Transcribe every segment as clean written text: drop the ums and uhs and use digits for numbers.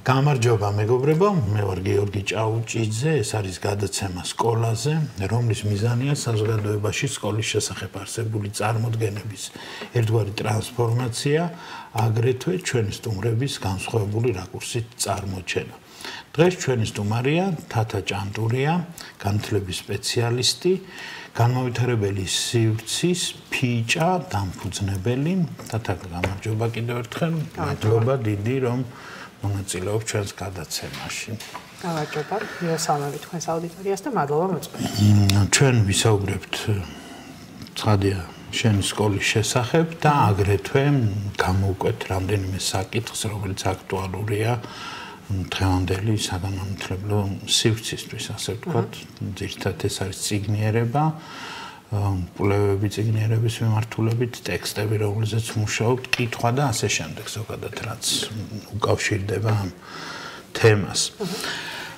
გამარჯობა მეგობრებო, მე ვარ გიორგი ჭაუჭიძე, ეს არის გადაცემა სკოლაზე, რომლის მიზანია საზოგადოებაში სკოლის შესახებ არსებული წარმოდგენების ერთგვარი ტრანსფორმაცია, აგრეთვე ჩვენი სტუმრების განსხვავებული რაკურსით წარმოჩენა. დღეს ჩვენი სტუმარია თათა ჭანტურია, განათლების სპეციალისტი, განმავითარებელი სივრცის ფიჭა დამფუძნებელი. თათა გამარჯობა კიდევ ერთხელ, მადლობა დიდი რომ მონაწილეობ ჩვენს გადაცემაში. გამარჯობა, მივესალმები თქვენს აუდიტორიას და მადლობა მოწვევით. ჩვენ ვისაუბრებთ ცხადია შენი სკოლის შესახებ და აგრეთვე გამოვკვეთ რამდენიმე საკითხს, რომელიც აქტუალურია დღევანდელი საგანმანათლებლო სივრცისთვის, ასე ვთქვათ, ძირითადად ეს არის წიგნიერება, კვლევები წიგნიერების მიმართულებით, ტექსტები, რომელზეც მუშაობთ, კითხვა და ასე შემდეგ, ზოგადად რაც უკავშირდება ამ თემას.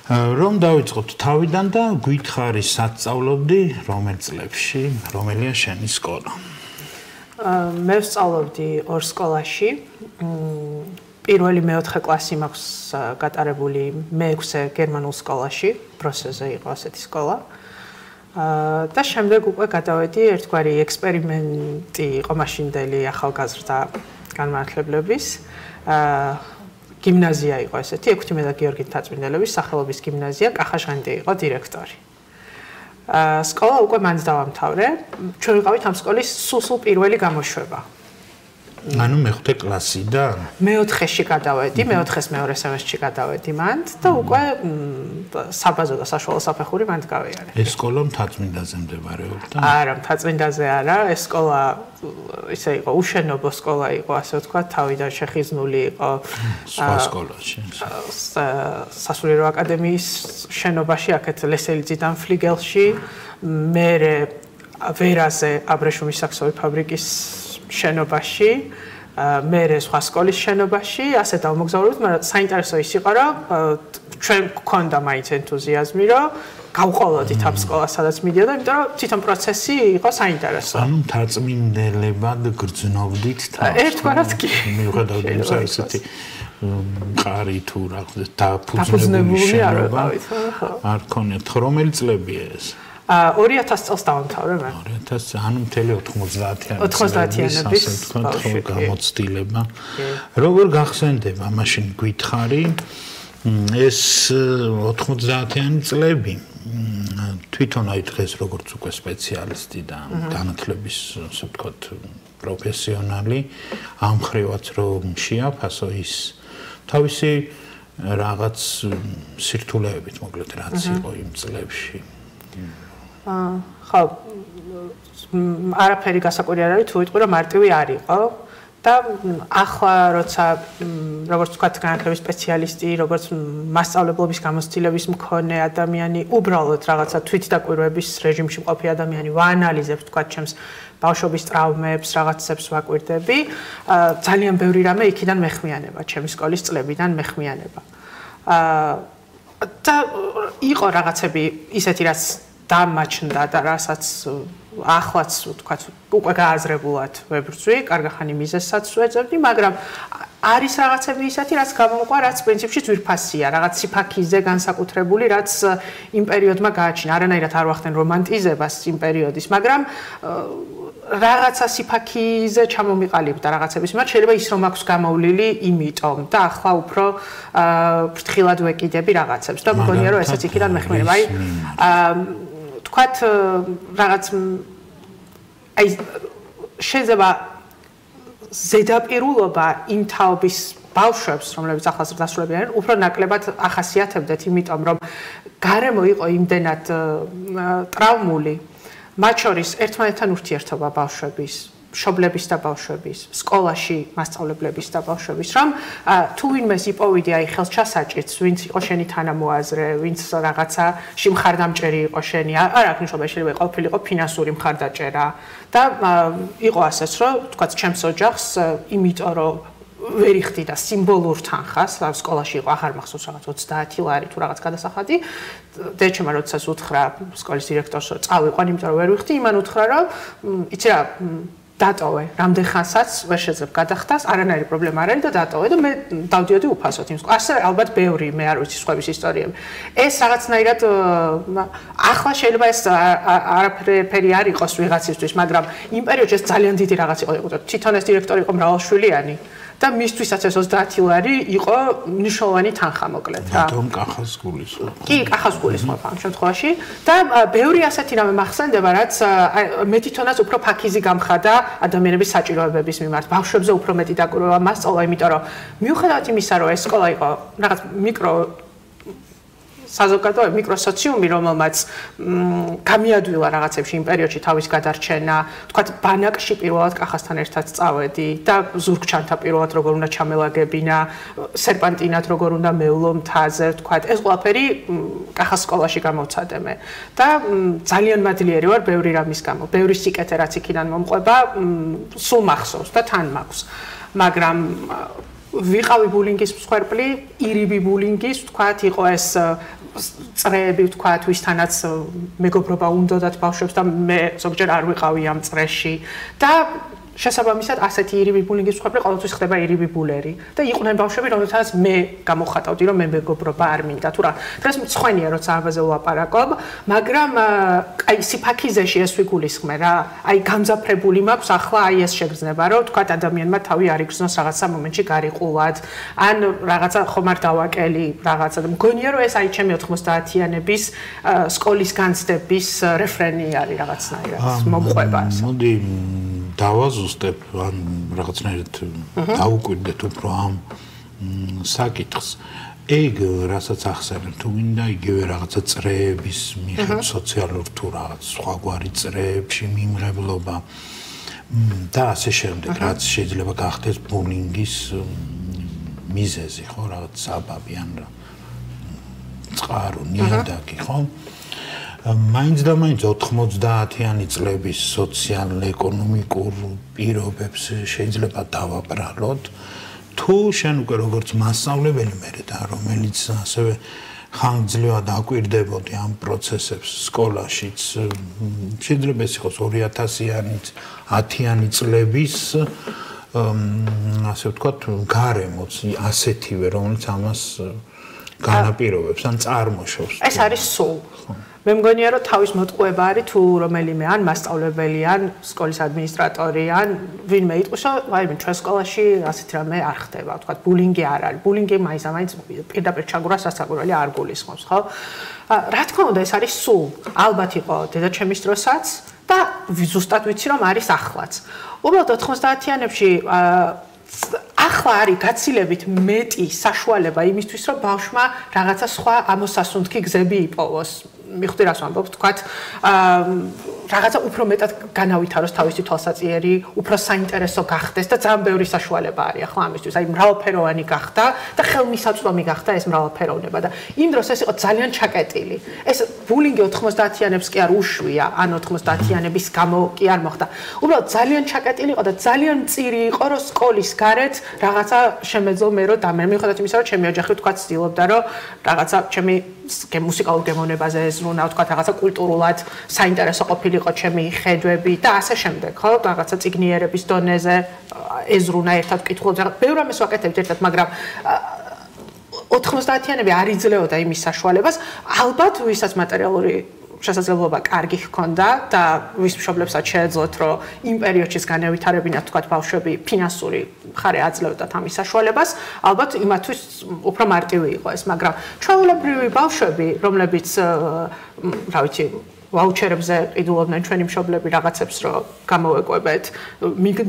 რომ დავიწყოთ თავიდან და გითხარი საწავლობდი რომელ წლებში, რომელია შენი სკოლა? მე ვსწავლობდი ორ სკოლაში. პირველი მეოთხე კლასი მაქვს გატარებული მე-6 გერმანულ სკოლაში, პროცესზე იყო ასეთი სკოლა. და შემდეგ უკვე გადავედი ერთგვარი ექსპერიმენტი იყო მაშინდელი ახალგაზრდა განმანათლებლების. გიმნაზია იყო ესეთი, ექვთიმე და გიორგი მთაწმინდელების სახელობის გიმნაზია, კახაშანდი იყო დირექტორი. სკოლა უკვე მანდ დავამთავრე. ჩვენ ვიყავით ამ სკოლის სულ პირველი გამოშვება. ანუ მე-5 კლასიდან? მე-4-ში გადავედი, მე-4-ის მეორე სემესტრში გადავედი მანდ და უკვე საბაზო და საშუალო საფეხური მანდ გავიარე. ეს სკოლა მთაწმინდაზე მდებარეობდა? არა, მთაწმინდაზე არა, ეს სკოლა ისე იყო, უშენობო სკოლა იყო, ასე ვთქვათ, თავიდან შეხიზნული იყო სხვა სკოლაში. სასულიერო აკადემიის შენობაში, აქეთ ლესელიძიდან ფლიგელში, მერე ვერაზე აბრეშუმის საქსოვი ფაბრიკის შენობაში, მერე სხვა სკოლის შენობაში, ასე დავმოგზაურობთ, მაგრამ საინტერესო ის იყო, რომ ჩვენ გქონდა მაინც ენთუზიაზმი, რომ გავყოლოდით ამ სკოლას, სადაც მიდიოდა, იმიტომ რომ თვითონ პროცესი იყო საინტერესო. ანუ მთაწმინდებად გრძნობდით თავს. ერთგვარად კი. მიუხედავად იმისა, ესეთი მყარი თუ რა დაფუძნებული შენობა არ ქონიათ. რომელი წლებია ეს? 2000 წელს დავამთავრე მე. 2000, ანუ მთელი 90-იანების გამოცდილება. როგორ გახსენდება, მაშინ გითხარი, ეს 90-იანი წლები, თვითონ აი დღეს როგორც უკვე სპეციალისტი და განათლების, ასე ვთქვათ, პროფესიონალი, ამ ხრივაც რომ შეაფასო ის თავისი რაღაც სირთულეებით, მოკლედ რაც იყო იმ წლებში. ხო, არაფერი გასაკვირი არ არის, თუ ვიტყვი რომ მარტივი არ იყო და ახლა როცა როგორც ვთქვათ, განათლების სპეციალისტი, როგორც მასწავლებლობის გამოცდილების მქონე ადამიანი, უბრალოდ რაღაცა თვითდაკვირვების რეჟიმში მყოფი ადამიანი ვაანალიზებ, ვთქვათ, ჩემს ბავშვობის ტრავმებს, რაღაცებს ვაკვირდები, ძალიან ბევრი რამე იქიდან მეხმიანება, ჩემი სკოლის წლებიდან მეხმიანება. და იყო რაღაცები ისეთი, რაც დამაჩნდა და რასაც ახლაც ვთქვათ უკვე გააზრებულად ვებრძვი, კარგახანი მიზეზსაც ვეძებდი, მაგრამ არის რაღაცები ისეთი, რაც გამომყვა, რაც პრინციპში ძვირფასია, რაღაც სიფაქიზე განსაკუთრებული, რაც იმ პერიოდმა გააჩინა. არანაირად არ ვახდენ რომანტიზებას იმ პერიოდის, მაგრამ რაღაცა სიფაქიზე ჩამომიყალიბდა რაღაცების მიმართ, შეიძლება ის რომ აქვს გამოვლილი იმიტომ და ახლა უფრო ფრთხილად ვეკიდები რაღაცებს და მგონია რომ ესეც იქიდან მეხმარება. აი თქვათ რაღაც აი შეიძლება ზედაპირულობა იმ თაობის ბავშვებს, რომლებიც ახლაც დასრულებიან, უფრო ნაკლებად ახასიათებდეთ, იმიტომ რომ გარემო იყო იმდენად ტრავმული, მათ შორის ერთმანეთთან ურთიერთობა ბავშვების, მშობლების და ბავშვების, სკოლაში მასწავლებლების და ბავშვების, რომ თუ ვინმეს იპოვიდი აი ხელჩასაჭირს, ვინც იყო შენი თანამოაზრე, ვინც რაღაცა მხარდამჭერი იყო შენი, არ აქვს მნიშვნელობა, შეიძლება ყოფილიყო ფინანსური მხარდაჭერა და იყო ასეც, რომ თქვათ, ჩემს ოჯახს, იმიტომ რომ ვერ იხდიდა სიმბოლურ თანხას, სკოლაში იყო, აღარ მახსოვს რაღაც 30 ლარი თუ რაღაც გადასახადი. დეჩემა როდესაც უთხრა სკოლის დირექტორს, რომ წავიყვან, იმიტომ რომ ვერ ვიხდი, იმან უთხრა, რომ იცი რა, დატოვე, რამდენ ხანსაც ვერ შეძლებ გადახდას, არანაირი პრობლემა არ არის და დატოვე და მე დავდიოდი უფასოდ იმ სკოლაში. ასე ალბათ ბევრი მე არ ვიცი სხვების ისტორიები. ეს რაღაცნაირად ახლა შეიძლება ეს არაფერი არ იყოს ვიღაცისთვის, მაგრამ იმ პერიოდში ეს ძალიან დიდი რაღაც იყო. თვითონ ეს დირექტორი იყო მრავალშვილიანი და მისთვისაც ეს 30 ლარი იყო მნიშვნელოვანი თანხა მოკლედ რა. ბატონ კახას გულისხმობ. კი, კახას გულისხმობ ამ შემთხვევაში და ბევრი ასეთი რამე მახსენდება, რაც მე თვითონაც უფრო ფაქიზი გამხადა ადამიანების საჭიროებების მიმართ. ბავშვებზე უფრო მეტი დაკვირვება მასწავლა, იმიტომ რომ მიუხედავად იმისა, რომ ეს სკოლა იყო რაღაც საზოგადოება მიკროსოციუმი, რომელმაც გამიადვილა რაღაცებში იმ პერიოდში თავის გადარჩენა, თქვათ ბანაკში პირველად კახასთან ერთად წავედი და ზურგჩანთა პირველად როგორ უნდა ჩამელაგებინა, სერპანტინად როგორ უნდა მევლო მთაზე, თქვათ ეს ყველაფერი კახას სკოლაში გამოვცადე მე და ძალიან მადლიერი ვარ ბევრი რამის გამო, ბევრი სიკეთე რაც იქიდან მომყვება, სულ მახსოვს და თან მაქვს, მაგრამ ვიყავი ბულინგის მსხვერპლი, ირიბი ბულინგის, თქვათ იყო ეს წრეები, თქვათ ვისთანაც მეგობრობა უნდათ ბავშვებს და მე ზოგჯერ არ ვიყავი ამ წრეში და შესაბამისად ასეთი ირიბი ბულინგის მსხვერპლი ყოველთვის ხდება ირიბი ბულერი და იყვნენ ბავშვები, რომელთაც მე გამოხატავდი, რომ მე მეგობრობა არ მინდა თუ რა. დღეს მწხვენია როცა ამაზე ვლაპარაკობ, მაგრამ აი სიფაქიზეში ეს ვიგულისხმე რა. აი გამძაფრებული მაქვს ახლა აი ეს შეგრძნება, რომ თქვათ ადამიანმა თავი არ იგრძნოს რაღაცა მომენტში გარიყულად, ან რაღაცა ხომ არ დავაკელი რაღაცა და მგონია რომ ეს აი ჩემი 90-იანების სკოლის განცდების რეფრენი არის რაღაცნაირად მომყვება. მოდი დავაზუსტებ ან რაღაცნაირად დაუკვირდეთ უფრო ამ საკითხს. ეგ რასაც ახსენებ, თუ მინდა იგივე რაღაცა წრეების მიხედვით სოციალურ თუ რაღაც სხვაგვარი წრეებში მიმღებლობა და ასე შემდეგ, რაც შეიძლება გახდეს ბულინგის მიზეზი, ხო, რაღაც საბაბი ან წყარო, ნიადაგი, ხო? მაინც და მაინც 90-იანი წლების სოციალ-ეკონომიკურ პირობებს შეიძლება დავაბრალოთ, თუ შენ უკვე როგორც მასწავლებელი მე და რომელიც ასევე ხანგრძლივად აკვირდებოდი ამ პროცესებს სკოლაშიც, შეიძლება ეს იყოს 2000-იანი, 10-იანი წლების ასე ვთქვათ, გარემოც ასეთივე, რომელიც ამას განაპირობებს ან წარმოშობს. ეს არის სულ. მე მგონია რომ თავის მოტყუება არის თუ რომელიმე ან მასწავლებელი ან სკოლის ადმინისტრატორი ან ვინმე იტყვის რომ აი ჩვენ სკოლაში ასეთ რამე არ ხდება, ვთქვათ ბულინგი არ არის. ბულინგი მაინც პირდაპირ ჩაგვრას სასაკვირველი არ გულისხმობს, ხო? რა თქმა უნდა ეს არის სულ. ალბათ იყო დედაჩემის დროსაც და ზუსტად ვიცი რომ არის ახლაც. უბრალოდ 90-იანებში ახლა არის გაცილებით მეტი საშუალება იმისთვის რომ ბავშვმა რაღაცა სხვა ამოსასუნთქი გზები იპოვოს. მიხვდი რას ვამბობ, თქვათ რაღაცა უფრო მეტად განავითაროს თავისი თვალსაჩინო, უფრო საინტერესო გახდეს და ძალიან ბევრი საშუალება არის ახლა ამისთვის. აი მრავალფეროვანი გახდა და ხელმისაწვდომი გახდა ეს მრავალფეროვნება და იმ დროს ეს იყო ძალიან ჩაკეტილი. ეს ბულინგი 90-იანებს კი არ უშვია, ან 90-იანების გამო კი არ მოხდა. უბრალოდ ძალიან ჩაკეტილი იყო და ძალიან მწირი იყო, რომ სკოლის გარეთ რაღაცა შემეძლო მე რომ დამე. მიუხედავად იმისა, რომ ჩემი ოჯახი თქვათ ცდილობდა, რომ რაღაცა ჩემი მუსიკალურ გემოვნებაზე ეზრუნა, ვთქვათ, რაღაცა კულტურულად საინტერესო ყოფილიყო ჩემი ხედვები და ასე შემდეგ, ხო? რაღაცა წიგნიერების დონეზე ეზრუნა ერთად კითხულობ, ბევრ რამეს ვაკეთებთ ერთად, მაგრამ 90-იანები არ იძლეოდა იმის საშუალებას, ალბათ ვისაც მატერიალური შესაძლებლობა კარგი ჰქონდა და ვის მშობლებსაც შეეძლოთ, რომ იმ პერიოდში განევითარებინათ, თქვათ, ბავშვები ფინანსური მხარე აძლევდათ ამის საშუალებას, ალბათ იმათთვის უფრო მარტივი იყო ეს, მაგრამ ჩვეულებრივი ბავშვები, რომლებიც, რა ვიცი, ვაუჩერებზე ყიდულობდნენ ჩვენი მშობლები რაღაცებს, რომ გამოვეკვებეთ,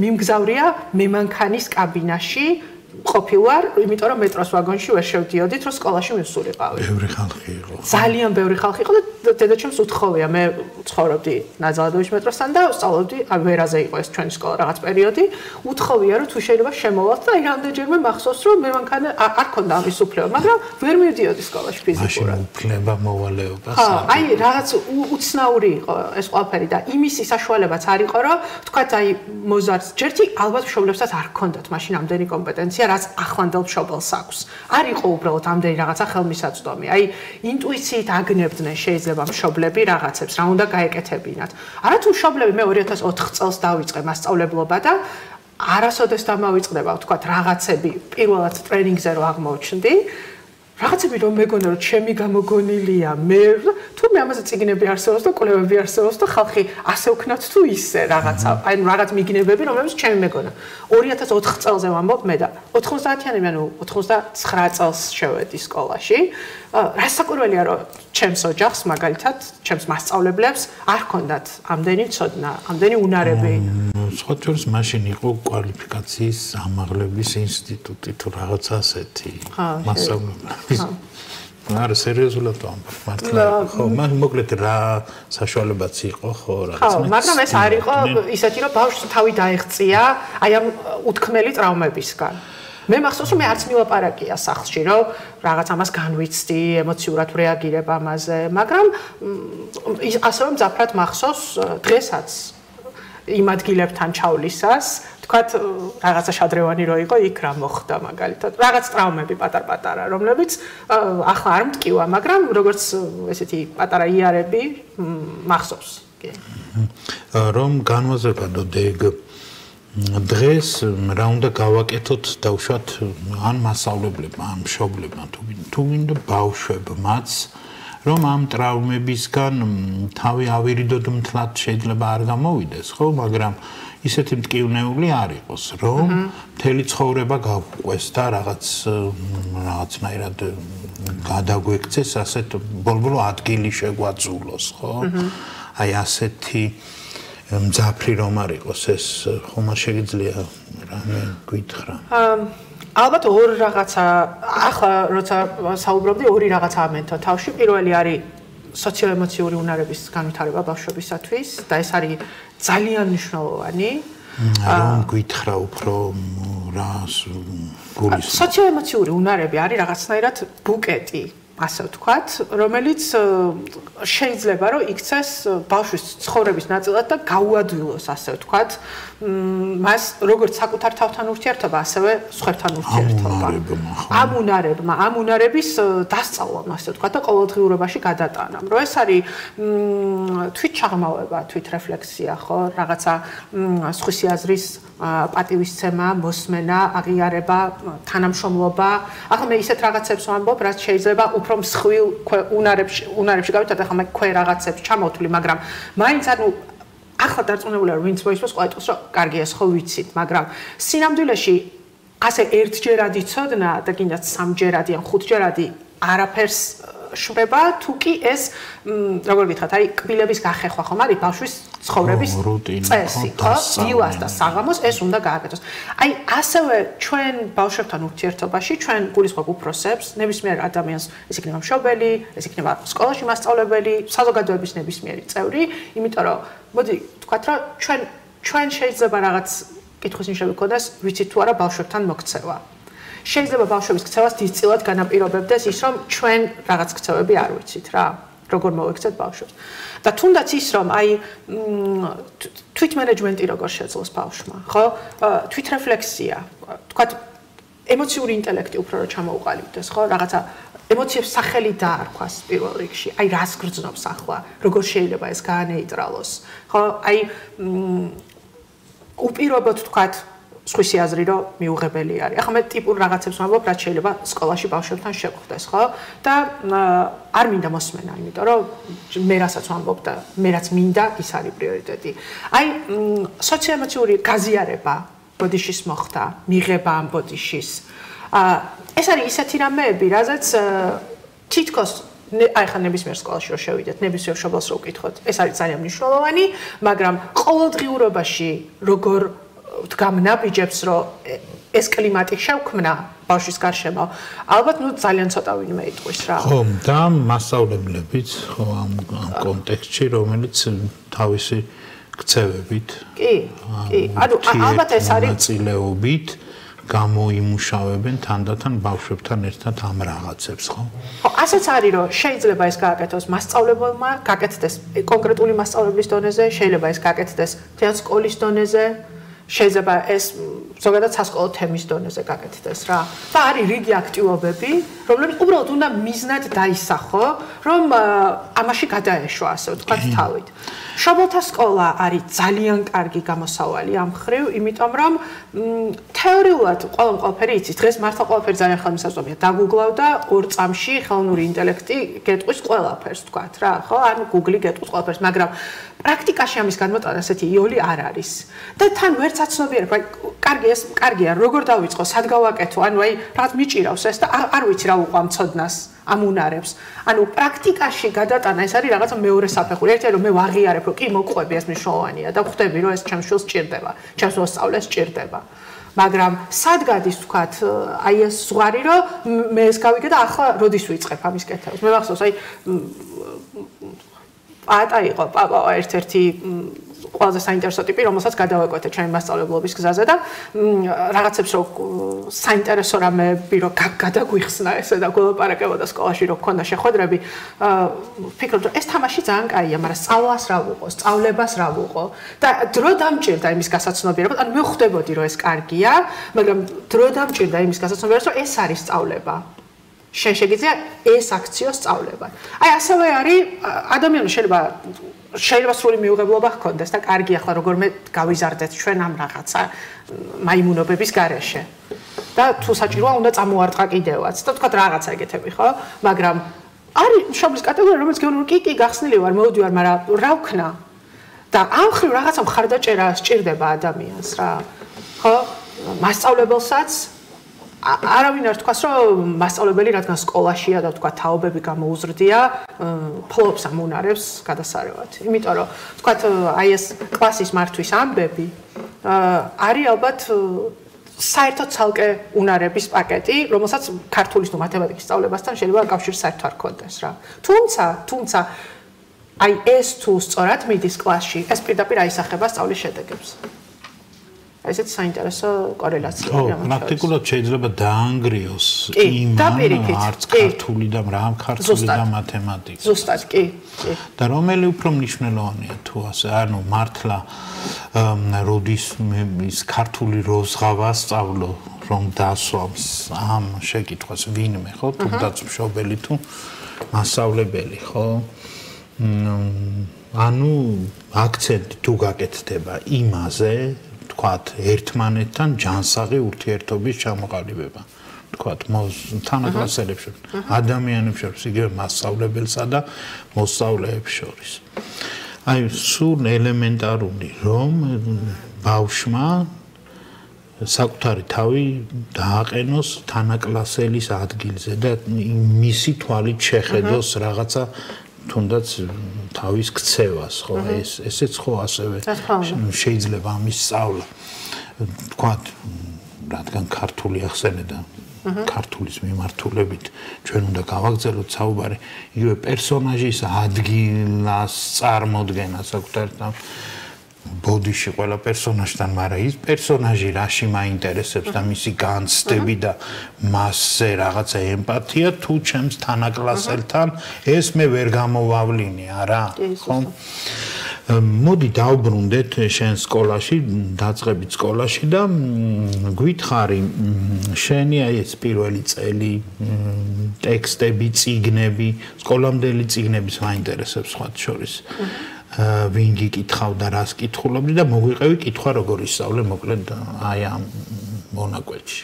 მიმგზავრია მემანქანის კაბინაში ყოფილვარ, იმიტომ რომ მეტროს ვაგონში ვერ შევდიოდით, რომ სკოლაში მივსულიყავი. ბევრი ხალხი იყო. ძალიან ბევრი ხალხი იყო და დედაჩემს უთხოვია, მე ცხოვრობდი ნაძალადოვის მეტროსთან და ვსწავლობდი, აი ვერაზე იყო ეს ჩვენი სკოლა რაღაც პერიოდი, უთხოვია, რომ თუ შეიძლება შემოვალთ და აი რამდენჯერმე მახსოვს, რომ მემანქანა არ ქონდა ამის უფლება, მაგრამ ვერ მივდიოდი სკოლაში ფიზიკურად. მაშინ უფლება მოვალეობა. აი რაღაც უცნაური იყო ეს ყველაფერი და იმის საშუალებაც არ იყო, რომ თქვათ აი მოზარდს ჯერთი ალბათ მშობლებსაც არ ქონდათ მაშინ ამდენი კომპეტენცია ინფორმაცია, რაც ახლანდელ მშობელს აქვს. არ იყო უბრალოდ ამდენი რაღაცა ხელმისაწვდომი. აი, ინტუიციით აგნებდნენ შეიძლება მშობლები რაღაცებს, რა უნდა გაეკეთებინათ. არათუ მშობლები მე 2004 წელს დავიწყე მასწავლებლობა და არასოდეს დამავიწყდება, ვთქვათ, რაღაცები პირველად ტრენინგზე რო აღმოჩნდი. რაღაცები რომ მეგონა რომ ჩემი გამოგონილია მე თუმე ამაზე წიგნები არსებობს და კვლევები არსებობს და ხალხი ასე ვქნათ თუ ისე რაღაცა აი რაღაც მიგნებები რომლებიც ჩემი მეგონა 2004 წელზე ვამბობ მე და 90-იანი ანუ 99 წელს შევედი სკოლაში რასაკვირველია რომ ჩემს ოჯახს მაგალითად ჩემს მასწავლებლებს არ ჰქონდათ ამდენი ცოდნა ამდენი უნარები სხვა შორის მაშინ იყო კვალიფიკაციის ამაღლების ინსტიტუტი თუ რაღაცა ასეთი მასწავლებლების არა სერიოზულად ვამბობ მართლა ხო მაგ მოკლედ რა საშუალებაც იყო ხო რაღაცა ხო მაგრამ ეს არ იყო ისეთი რომ ბავშვს თავი დაეღწია აი ამ უთქმელი ტრავმებისგან მე მახსოვს რომ მე არც მილაპარაკია სახლში რომ რაღაც ამას განვიცდი ემოციურად რეაგირებ ამაზე მაგრამ ასევე მძაფრად მახსოვს დღესაც იმ ადგილებთან ჩავლისას თქვათ რაღაცა შადრევანი რო იყო იქ რა მოხდა მაგალითად რაღაც ტრავმები პატარ-პატარა რომლებიც ახლა არ მტკივა მაგრამ როგორც ესეთი პატარა იარები მახსოვს რომ განვაზრებადო დეგ დღეს რა უნდა გავაკეთოთ დავუშვათ ან მასწავლებლებმა ან მშობლებმა თუ გინდა ბავშვებმაც რომ ამ ტრავმებისგან თავი ავირიდოდ მთლად შეიძლება არ გამოვიდეს ხო მაგრამ ისეთი მტკივნეული არ იყოს რომ მთელი ცხოვრება გავყვეს და რაღაცნაირად გადაგვექცეს ასეთ ბოლბოლო ადგილი შეგვაწულოს ხო აი ასეთი მძაფრი რომ არ იყოს ეს ხომ არ შეიძლება რამე გითხრა ალბათ ორ რაღაცა ახლა როცა საუბრობდი ორი რაღაცა ამენთო თავში პირველი არის სოციოემოციური უნარების განვითარება ბავშვებისათვის და ეს არის ძალიან მნიშვნელოვანი რომ გითხრა უფრო რას გულისხმობ სოციოემოციური უნარები არის რაღაცნაირად ბუკეტი ასე ვთქვათ, რომელიც შეიძლება რომ იქცეს ბავშვის ცხოვრების ნაწილად და გაუადვილოს ასე ვთქვათ, მას როგორც საკუთარ თავთან ურთიერთობა, ასევე სხვებთან ურთიერთობა. ამ უნარების დასწავლამ ასე ვთქვათ და ყოველდღიურობაში გადატანამ. რომ ეს არის თვითჩაღმავება, თვითრეფლექსია, ხო, რაღაცა სხვისი აზრის პატივისცემა, მოსმენა, აღიარება, თანამშრომლობა. ახლა მე ისეთ რაღაცებს ვამბობ, რაც შეიძლება უფრო მსხვილ უნარებში გავიტანოთ, ახლა მე ქვე რაღაცებს ჩამოვთვლი, მაგრამ მაინც ანუ ახლა დარწმუნებულია რომ ვინც მოისმენს ყველა იტყვის რომ კარგია ეს ხო ვიცით, მაგრამ სინამდვილეში ასე ერთჯერადი ცოდნა და კიდაც სამჯერადი ან ხუთჯერადი არაფერს შვება თუ კი ეს როგორ გითხრათ აი კბილების გახეხვა ხომ არის ბავშვის ცხოვრების წესი ხო დილას და საღამოს ეს უნდა გააკეთოს აი ასევე ჩვენ ბავშვებთან ურთიერთობაში ჩვენ გულისხმობ უფროსებს ნებისმიერ ადამიანს ეს იქნება მშობელი ეს იქნება სკოლაში მასწავლებელი საზოგადოების ნებისმიერი წევრი იმიტომ რომ მოდი ვთქვათ რომ ჩვენ შეიძლება რაღაც კითხვის ნიშნები გქონდეს ვიცით თუ არა ბავშვებთან მოქცევა შეიძლება ბავშვების ქცევას დიდწილად განაპირობებდეს ის რომ ჩვენ რაღაც ქცევები არ ვიცით რა როგორ მოვექცეთ ბავშვებს და თუნდაც ის რომ აი თვითმენეჯმენტი როგორ შეძლოს ბავშვმა ხო თვითრეფლექსია თქვათ ემოციური ინტელექტი უფრო რომ ჩამოუყალიბდეს ხო რაღაცა ემოციებს სახელი დაარქვას პირველ რიგში აი რას გრძნობს ახლა როგორ შეიძლება ეს გაანეიტრალოს ხო აი უპირობოდ თქვათ სხვისი აზრი რომ მიუღებელი არის. ახლა მე ტიპურ რაღაცებს ვამბობ, რაც შეიძლება სკოლაში ბავშვებთან შეგვხდეს, ხო? და არ მინდა მოსმენა, იმიტომ რომ მე რასაც ვამბობ და მე რაც მინდა, ის არის პრიორიტეტი. აი, სოციოემოციური გაზიარება ბოდიშის მოხდა, მიღება ამ ბოდიშის. ეს არის ისეთი რამეები, რაზეც თითქოს აი ხან ნებისმიერ სკოლაში რომ შევიდეთ, ნებისმიერ მშობელს რო ვკითხოთ, ეს არის ძალიან მნიშვნელოვანი, მაგრამ ყოველდღიურობაში როგორ დგამნაბიჯებს რომ ეს კლიმატი შევქმნა ბავშვის გარშემო ალბათ ნუ ძალიან ცოტა ვინმე იტყვის რა ხო და მასწავლებლებიც ხო ამ კონტექსტში რომელიც თავისი ქცევებით კი ანუ ალბათ ეს არის ნაწილეობით გამოიმუშავებენ თანდათან ბავშვებთან ერთად ამ რაღაცებს ხო ხო ასეც არის რომ შეიძლება ეს გააკეთოს მასწავლებელმა გააკეთდეს კონკრეტული მასწავლებლის დონეზე შეიძლება ეს გააკეთდეს თეატრის სკოლის დონეზე შეიძლება ეს ზოგადად სასკოლო თემის დონეზე გაკეთდეს რა. და არის რიგი აქტივობები, რომლებიც უბრალოდ უნდა მიზნად დაისახო, რომ ამაში გადაეშვა, ასე ვთქვათ, თავით. შობელთა სკოლა არის ძალიან კარგი გამოსავალი ამ მხრივ, იმიტომ რომ თეორიულად ყველაფერი იცის. დღეს მართლა ყველაფერი ძალიან ხელმისაწვდომია. დაგუგლავ და 2 წამში ხელოვნური ინტელექტი გეტყვის ყველაფერს, ვთქვათ რა, ხო? ანუ Google გეტყვის ყველაფერს, მაგრამ პრაქტიკაში ამის გადმოტანა ესეთი იოლი არ არის. და თან ვერც აცნობიერებ, აი, კარგია, როგორ დავიწყო, სად გავაკეთო, ანუ აი, რაღაც მიჭირავს ეს და არ ვიცი რა უყვა მცოდნას. ამუნარებს. ანუ პრაქტიკაში გადატანა ეს არის რაღაცა მეორე საფეხური. ერთი რომ მე ვაღიარებ, რომ კი მოგყვები ეს მნიშვნელოვანია და ხვდები რომ ეს ჩემს შვილს სჭირდება, ჩემს მოსწავლეს სჭირდება. მაგრამ სად გადის ვთქვათ, აი ეს ზღვარი რომ მე ეს გავიგე და ახლა როდის ვიწყებ ამის კეთებას. მე მახსოვს აი პაპა ერთ-ერთი ყველაზე საინტერესო ტიპი, რომელსაც გადავეკვეთე ჩემი მასწავლებლობის გზაზე და რაღაცებს რო საინტერესო რამეები რო გადაგვიხსნა ესე და გველაპარაკებოდა სკოლაში რო გქონდა შეხვედრები, ვფიქრობ რომ ეს თამაში ძალიან კაია, მაგრამ სწავლას რა ვუყო, სწავლებას რა ვუყო და დრო დამჭირდა იმის გასაცნობიერებლად, ანუ მე ხვდებოდი რომ ეს კარგია, მაგრამ დრო დამჭირდა იმის გასაცნობიერებლად, რომ ეს არის სწავლება. შენ შეგიძლია ეს აქციო სწავლება. აი ასევე არის ადამიანს შეიძლება სრული მიუღებლობა ჰქონდეს და კარგი ახლა როგორმე გავიზარდეთ ჩვენ ამ რაღაცა მაიმუნობების გარეშე. და თუ საჭიროა უნდა წამოარტყა კიდევაც და თქვა რაღაცა ეგეთები ხო? მაგრამ არის მშობლის კატეგორია რომელიც გეუბნები კი გახსნილი ვარ, მოვიდივარ, მაგრამ რა ვქნა? და ამ ხრივ რაღაცა მხარდაჭერა სჭირდება ადამიანს რა. ხო? მასწავლებელსაც არავინ არ თქვას რომ მასწავლებელი რადგან სკოლაშია და თქვა თაობები გამოუზრდია ფლობს ამუნარებს გადასარევად. იმიტომ რომ თქვა აი ეს კლასის მართვის ამბები არის ალბათ საერთოდ ცალკე უნარების პაკეტი, რომელსაც ქართულის თუ მათემატიკის სწავლებასთან შეიძლება კავშირი საერთოდ არ ჰქონდეს რა. თუმცა აი ეს თუ სწორად მიდის კლასში, ეს პირდაპირ აისახება სწავლის შედეგებს. ესეც საინტერესო კორელაცია არის ამას. პრაქტიკულად შეიძლება დაანგრიოს იმან არც ქართული და რამ ქართული და მათემატიკა. ზუსტად კი. და რომელი უფრო მნიშვნელოვანია თუ ასე, ანუ მართლა როდის მე ის ქართული როზღავა სწავლო, რომ დასვამს ამ შეკითხვას ვინმე, ხო? თუნდაც მშობელი თუ მასწავლებელი, ხო? ანუ აქცენტი თუ გაკეთდება იმაზე თქვათ ერთმანეთთან ჯანსაღი ურთიერთობის ჩამოყალიბება. თქვათ თანაკლასელებს შორის, ადამიანებს შორის, იგივე მასწავლებელსა და მოსწავლეებს შორის. აი, სულ ელემენტარული, რომ ბავშვმა საკუთარი თავი დააყენოს თანაკლასელის ადგილზე და მისი თვალით შეხედოს რაღაცა თუნდაც თავის ქცევას, ხო, ესეც ხო ასევე შეიძლება ამის სწავლა. თქვათ, რადგან ქართული ახსენე და ქართულის მიმართულებით ჩვენ უნდა გავაგრძელოთ საუბარი იგივე პერსონაჟის ადგილას წარმოდგენა საკუთარ ბოდიში ყველა პერსონაჟთან, მაგრამ ის პერსონაჟი რაში მაინტერესებს და მისი განცდები და მასზე რაღაცა ემპათია თუ ჩემს თანაკლასელთან ეს მე ვერ გამოვავლინია რა, ხო? მოდი დავბრუნდეთ შენ სკოლაში, დაწყებით სკოლაში და გვითხრი შენი აი ეს პირველი წელი, ტექსტები, წიგნები, სკოლამდელი წიგნების მაინტერესებს სხვა შორის. ვინ გიკითხავდა, რას კითხულობდი და მოგვიყევი კითხვა როგორ ისწავლე მოკლედ აი ამ მონაკვეთში.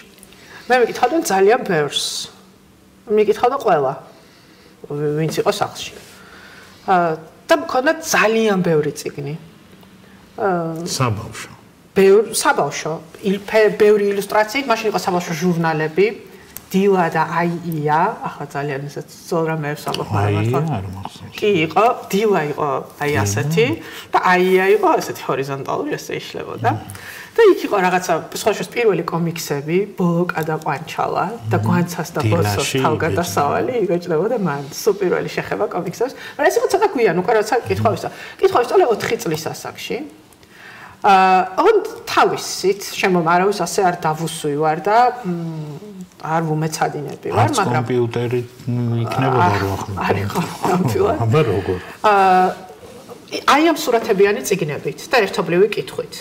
მე მეკითხავდა ძალიან ბევრს. მეკითხავდა ყველა, ვინც იყო სახლში. და მქონდა ძალიან ბევრი წიგნი. საბავშვო. საბავშვო, ბევრი ილუსტრაციით, მაშინ იყო საბავშვო ჟურნალები. დილა და აია, ახლა ძალიან ისეთ ზოლრამეებს ამოხმარებთ. კი იყო, დილა იყო აი ასეთი და აია იყო ასეთი ჰორიზონტალური, ესე იშლებოდა. და იქ იყო რაღაცა სხვაშორის პირველი კომიქსები, ბოლოკა და ყვანჩალა და გვანცას და ბოსოს თავგადასავალი იგეჭდებოდა მან. სულ პირველი შეხება კომიქსებს. მაგრამ ეს იყო ცოტა გვიან, უკვე როცა კითხვა ვისწავლე 4 წლის ასაკში. ოღონდ თავისით, შემომ არავის ასე არ დავუსვი და არ ვუმეცადინები ვარ, მაგრამ კომპიუტერი იქნებოდა რო ახლა. აბა როგორ? აი ამ სურათებიანი წიგნებით და ერთობლივი კითხვით.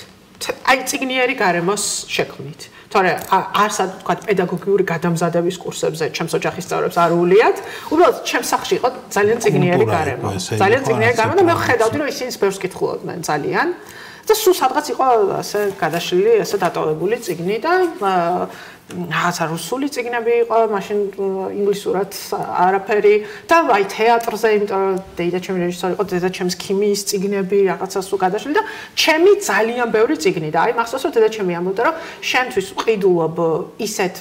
აი წიგნიერი გარემოს შექმნით. თორე არც თქვა პედაგოგიური გადამზადების კურსებზე ჩემს ოჯახის წევრებს არ უვლიათ. უბრალოდ ჩემს სახლში იყო ძალიან წიგნიერი გარემო. ძალიან წიგნიერი გარემო და მე ხედავდი რომ ისინი ბევრს კითხულობდნენ ძალიან. და სულ სადღაც იყო ასე გადაშლილი, ასე დატოვებული წიგნი და რაღაცა რუსული წიგნები იყო, მაშინ ინგლისურად არაფერი და აი თეატრზე, იმიტომ რომ დეიდა ჩემი რეჟისორი იყო, დედა ჩემს ქიმიის წიგნები, რაღაცა სულ გადაშლილი და ჩემი ძალიან ბევრი წიგნი და აი მახსოვს რომ დედა ჩემი ამბობდა რომ შენთვის ვყიდულობ ისეთ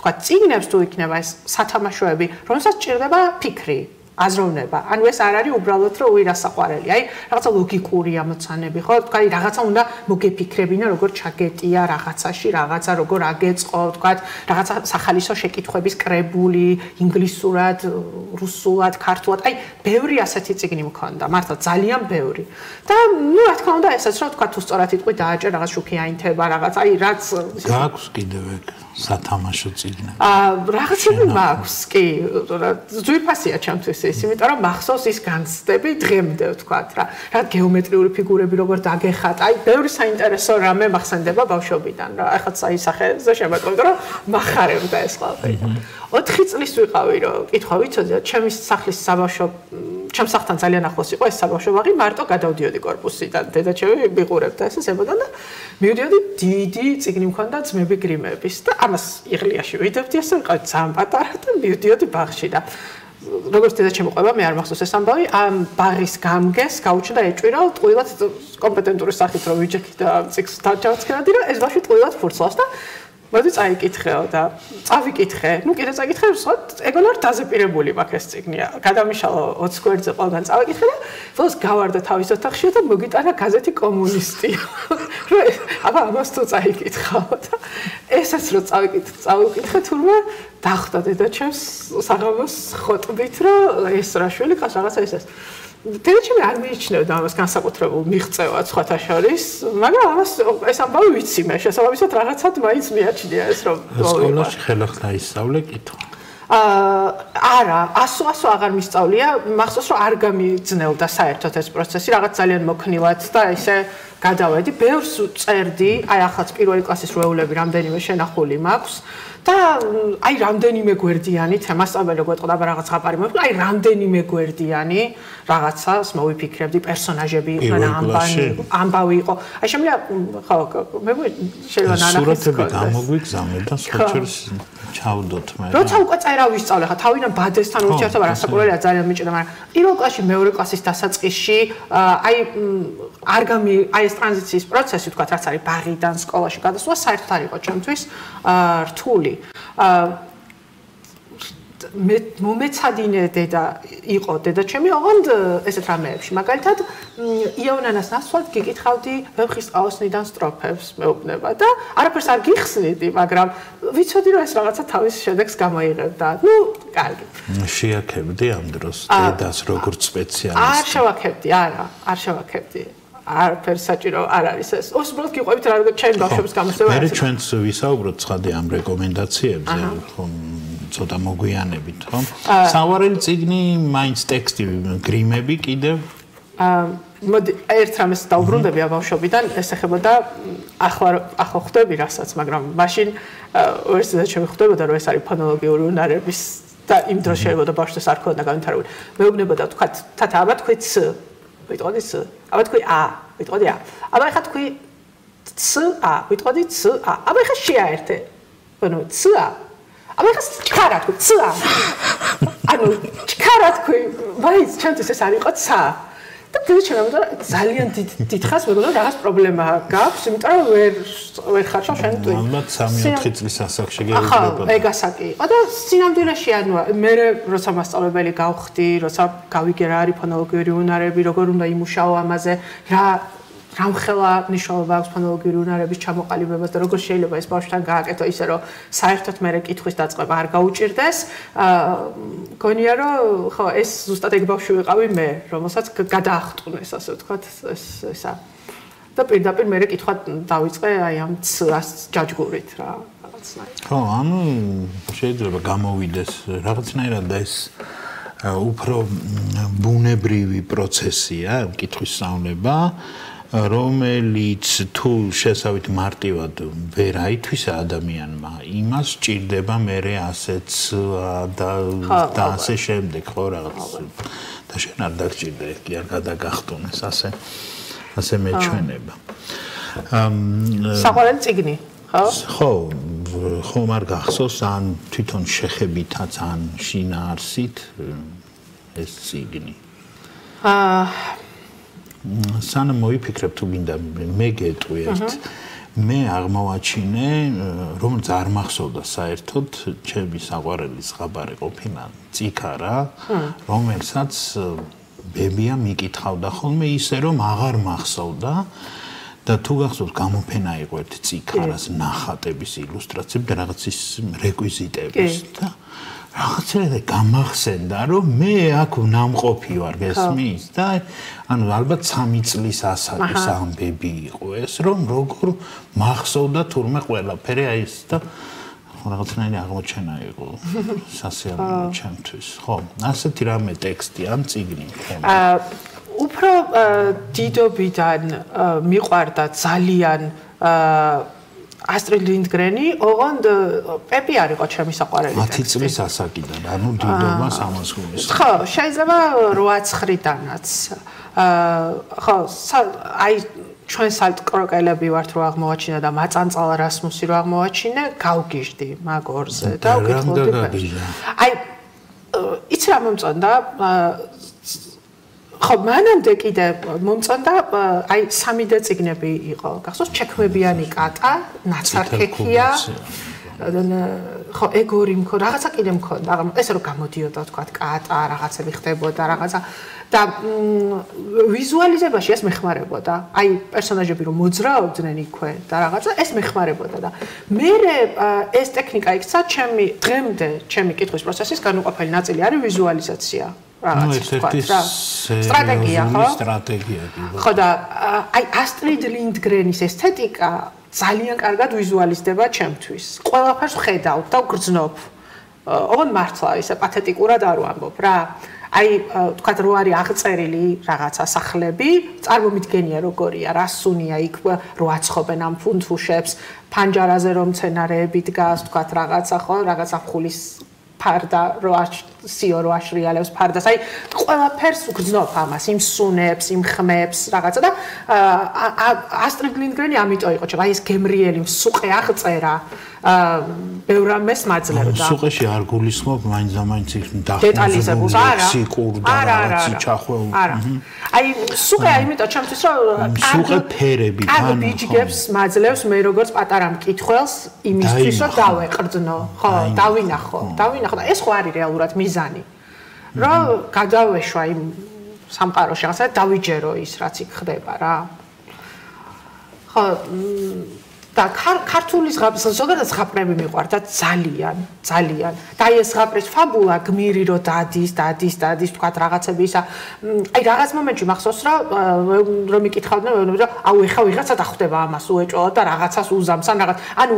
თქვა წიგნებს თუ იქნება ეს სათამაშოები, რომელსაც ჭირდება ფიქრი. აზროვნება. ანუ ეს არ არის უბრალოდ რომ უირასაყვარელი. აი, რაღაცა ლოგიკური ამოცანები, ხო? თქვა, რაღაცა უნდა მოგეფიქრებინა, როგორ ჩაგეტია რაღაცაში, რაღაცა როგორ აგეწყო, თქვა, რაღაცა სახალისო შეკითხვების კრებული, ინგლისურად, რუსულად, ქართულად. აი, ბევრი ასეთი წიგნი მქონდა, მართლა ძალიან ბევრი. და ნუ რა თქმა უნდა, ესაც რომ თქვა, თუ სწორად იტყვი დააჭერ რაღაც შუქი აინთება, რაღაც, აი, რაც გაქვს კიდევ ეგ სათამაშო წიგნები. რაღაცები მაქვს, კი, ძვირფასია ჩემთვის ის, იმიტომ რომ მახსოვს ის განცდები დღემდე ვთქვათ რა. რა გეომეტრიული ფიგურები როგორ დაგეხატა, აი, ბევრი საინტერესო რამე მახსენდება ბავშვობიდან რა. ახლა საისახეზე შემოგვიყვება რომ მახარებდა ეს ყველაფერი. 4 წლის ვიყავი რომ კითხვა ვიცოდი და ჩემი სახლის საბავშვო ჩემს სახლთან ძალიან ახლოს იყო ეს საბავშვო ბაღი, მარტო გადავდიოდი კორპუსიდან. დედა ჩემი მიყურებდა ესეც ებოდა და მივდიოდი დიდი წიგნი მქონდა ძმები გრიმების და ამას იღლიაში ვიდებდი ასე ვიყავი ძალიან პატარა და მივდიოდი ბაღში და როგორც დედა ჩემი ყვება მე არ მახსოვს ეს ამბავი ამ ბაღის გამგეს გაუჩნდა ეჭვი რომ ტყუილად კომპეტენტური სახით რომ ვიჯექი და წიგნს დაჩავსქერადი რომ ეს ბავშვი ტყუილად ფურცლავს და მოდი წაიკითხეო და წავიკითხე. ნუ კიდე წაიკითხე, სხვა ეგონარ დაზეპირებული მაქვს ეს წიგნია. გადამიშალო 20 გვერდზე ყველგან წავიკითხე და ბოლოს გავარდა თავის ოთახში და მოგიტანა გაზეთი კომუნისტი. აბა ამას თუ წაიკითხავ და ესეც რომ წავიკითხე თურმე დახვდა დედა ჩემს საღამოს ხოტბით რომ ეს რა შვილი ყავს რაღაცა ეს დედა ჩემი არ მიიჩნევდა ამას განსაკუთრებულ მიღწევად სხვათა შორის, მაგრამ ამას ეს ამბავი ვიცი მე, შესაბამისად რაღაცად მაინც მიაჩნია ეს რომ სკოლაში ხელახლა ისწავლე კითხვა. არა, ასო აღარ მისწავლია, მახსოვს რომ არ გამიძნელდა საერთოდ ეს პროცესი, რაღაც ძალიან მოქნილად და ისე გადავედი, ბევრს წერდი, აი ახაც პირველი კლასის როეულები რამდენიმე შენახული მაქვს. და აი რამდენიმე გვერდიანი თემასწავლებელი გვეტყოდა რაღაც ხაპარი მოხდა აი რამდენიმე გვერდიანი რაღაცას მოვიფიქრებდი პერსონაჟები იყვნენ ამბავი იყო აი შემიძლია ხო მე შეიძლება ნანახის სურათები გამოგვიგზავნე და სხვაჩერს ჩავდოთ მე როცა უკვე წერა ვისწავლე ხა თავიდან ბადესთან ურთიერთობა რასაკვირველია ძალიან მიჭირდა მაგრამ პირველ კლასში მეორე კლასის დასაწყისში აი აი ეს ტრანზიციის პროცესი თქვა რაც არის ბაღიდან სკოლაში გადასვლა საერთოდ არ იყო ჩემთვის რთული მომეცადინე დედა იყო დედა ჩემი ოღონდ ესეთ რამეებში მაგალითად იონანას ნაცვლად გიკითხავდი ვებხისტყაოსნიდან სტროფებს მეუბნება და არაფერს არ გიხსნიდი მაგრამ ვიცოდი რომ ეს რაღაცა თავის შედეგს გამოიღებდა ნუ კარგი შეაქებდი ამ დროს დედას როგორც სპეციალისტი არ შევაქებდი არ შევაქებდი არაფერ საჭირო არ არის ეს. უბრალოდ გიყვებით რა როგორ ჩემ ბავშვებს გამოსწევია. მე ჩვენც ვისაუბროთ ცხადე ამ რეკომენდაციებზე, ხომ ცოტა მოგვიანებით, ხო? საყვარელი წიგნი, მაინც ტექსტი, გრიმები კიდევ? მოდი ერთ რამეს დაუბრუნდები ბავშვობიდან, ეს ეხებოდა ახლა ხვდები რასაც, მაგრამ მაშინ ვერსიად შემიხვდებოდა რომ ეს არის ფონოლოგიური უნარების და იმ დროს შეიძლება ბავშვს არ ქონდა განვითარებული. მეუბნებოდა თქვა თათა აბა თქვი ც ვიტყოდი ც აბა თქვი ა ვიტყოდი ა აბა ეხა თქვი ც ა ვიტყოდი ც ა აბა ეხა შეაერთე ანუ ც ა აბა ეხა ჩქარა თქვი ც ა ანუ ჩქარა თქვი ვაიც ჩემთვის ეს არ იყო ც და დედა შემოვიდა ძალიან დიდხანს მეგონა რაღაც პრობლემა გაქვს იმიტომ რომ ვერ ხარშავ შენ თუ ალბათ 3-4 წლის ასაკში გეუბნება ახლა ეგ ასაკი იყო და სინამდვილეში ანუ მე როცა მასწავლებელი გავხდი როცა გავიგე რა არის ფონოლოგიური უნარები როგორ უნდა იმუშაო ამაზე რა მხელა მნიშვნელობა აქვს ფონოლოგიური უნარების ჩამოყალიბებას და როგორ შეიძლება ეს ბავშვთან გააკეთო ისე რომ საერთოდ მე კითხვის დაწყება არ გაუჭირდეს გონია რომ ხო ეს ზუსტად ეგ ბავშვი ვიყავი მე რომელსაც გადაახტუნეს ასე ვთქვათ ესა და პირდაპირ მე კითხვა დავიწყე აი ამ ც-ას ჯაჯგურით რა რაღაცნაირად ხო ანუ შეიძლება გამოვიდეს რაღაცნაირად ეს უფრო ბუნებრივი პროცესია კითხვის სწავლება რომელიც თუ შესავით მარტივად ვერ აითვისა ადამიანმა, იმას ჭირდება მერე ასეც და ასე შემდეგ, ხო რაღაც და შენ არ დაგჭირდა კი არ გადაგახტუნეს ასე მეჩვენება. საყვარელი წიგნი, ხო? ხო, არ გახსოვს ან თვითონ შეხებითაც ან შინაარსით ეს წიგნი. სანამ მოიფიქრებ თუ გინდა მე გეტყვი ერთ მე აღმოვაჩინე რომელიც არ მახსოვდა საერთოდ ჩემი საყვარელი ზღაბარი ყოფილა წიქარა რომელსაც ბებია მიკითხავდა ხოლმე ისე რომ აღარ მახსოვდა და თუ გახსოვს გამოფენა იყო ერთ წიქარას ნახატების ილუსტრაციები და რაღაც ის რეკვიზიტების და რაღაცა გამახსენდა რომ მე აქ ნამყოფი ვარ გესმის და ანუ ალბათ 3 წლის ასაკის ამბები იყო ეს რომ როგორ მახსოვდა თურმე ყველაფერი აი ეს და რაღაცნაირი აღმოჩენა იყო სასიამოვნო ჩემთვის ხო ასეთი რამე ტექსტი ამ წიგნი უფრო დიდობიდან მიყვარდა ძალიან Astrid Lindgreni, ოღონდ პეპი არ იყო ჩემი საყვარელი ტექსტი. 10 წლის ასაკიდან, ანუ დიდობა 300 გულის. ხო, შეიძლება 8-9-დანაც. ხო, აი ჩვენ სალტკროკელები ვართ რო აღმოვაჩინა და მაწანწალა რასმუსი რო აღმოვაჩინე, გავგიჟდი მაგ ორზე და ვკითხულობდი. აი იცი რა მომწონდა? ხო, მანამდე კიდე მომწონდა აი 3D წიგნები იყო. გახსოვს ჩექმებიანი კატა, ნაცარქექია. ხო, ეგორი მქონდა, რაღაცა კიდე მქონდა. ესე რომ გამოდიოდა თქვა კატა, რაღაცები ხდებოდა, რაღაცა და ვიზუალიზებაში ეს მეხმარებოდა. აი პერსონაჟები რომ მოძრაობდნენ იქვე და რაღაცა ეს მეხმარებოდა და მე ეს ტექნიკა იქცა დღემდე ჩემი კითხვის პროცესის განუყოფელი ნაწილი არის ვიზუალიზაცია. სტრატეგია ხო? სტრატეგია. ხო და აი Astrid Lindgrenis ესთეტიკა ძალიან კარგად ვიზუალიზდება ჩემთვის. ყველაფერს ვხედავ და ვგრძნობ. ოღონდ მართლა ისე პათეტიკურად არ ვამბობ რა. აი თქვათ რო არის აღწერილი რაღაცა სახლები, წარმომიდგენია როგორია, რა სუნია იქ რო აცხობენ ამ ფუნთუშებს, ფანჯარაზე რომ მცენარეები დგას, თქვათ რაღაცა ხო, რაღაცა ფხულის ფარდა რო სიო რო აშრიალებს ფარდას. აი ყველაფერს ვგრძნობ ამას, იმ სუნებს, იმ ხმებს, რაღაცა და Astrid Lindgren ამიტომ იყო, აი ეს გემრიელი მსუყე აღწერა ბევრ რამეს მაძლევდა. სუყეში არ გულისხმობ მაინც დეტალიზებულს არა. სიკურ და რაღაცი ჩახვეული. არა. აი სუყე ამიტომ ჩემთვის რომ სუყე ფერები თან ბიჯგებს მაძლევს მე როგორც პატარა მკითხველს იმისთვის რომ დავეყრდნო. ხო, დავინახო და ეს ხო არის რეალურად მიზანი. რომ გადავეშვა იმ სამყაროში რაღაცა დავიჯერო ის რაც იქ ხდება რა. ხო და ქართული ზოგადად ზღაპრები მიყვარდა ძალიან და ეს ზღაპრის ფაბულა გმირი რო დადის თქვა რაღაცები ისა აი რაღაც მომენტში მახსოვს რომ მიკითხავდნენ რომ აუ ეხა ვიღაცა დახვდება ამას უეჭველად და რაღაცას უზამს ან რაღაც ანუ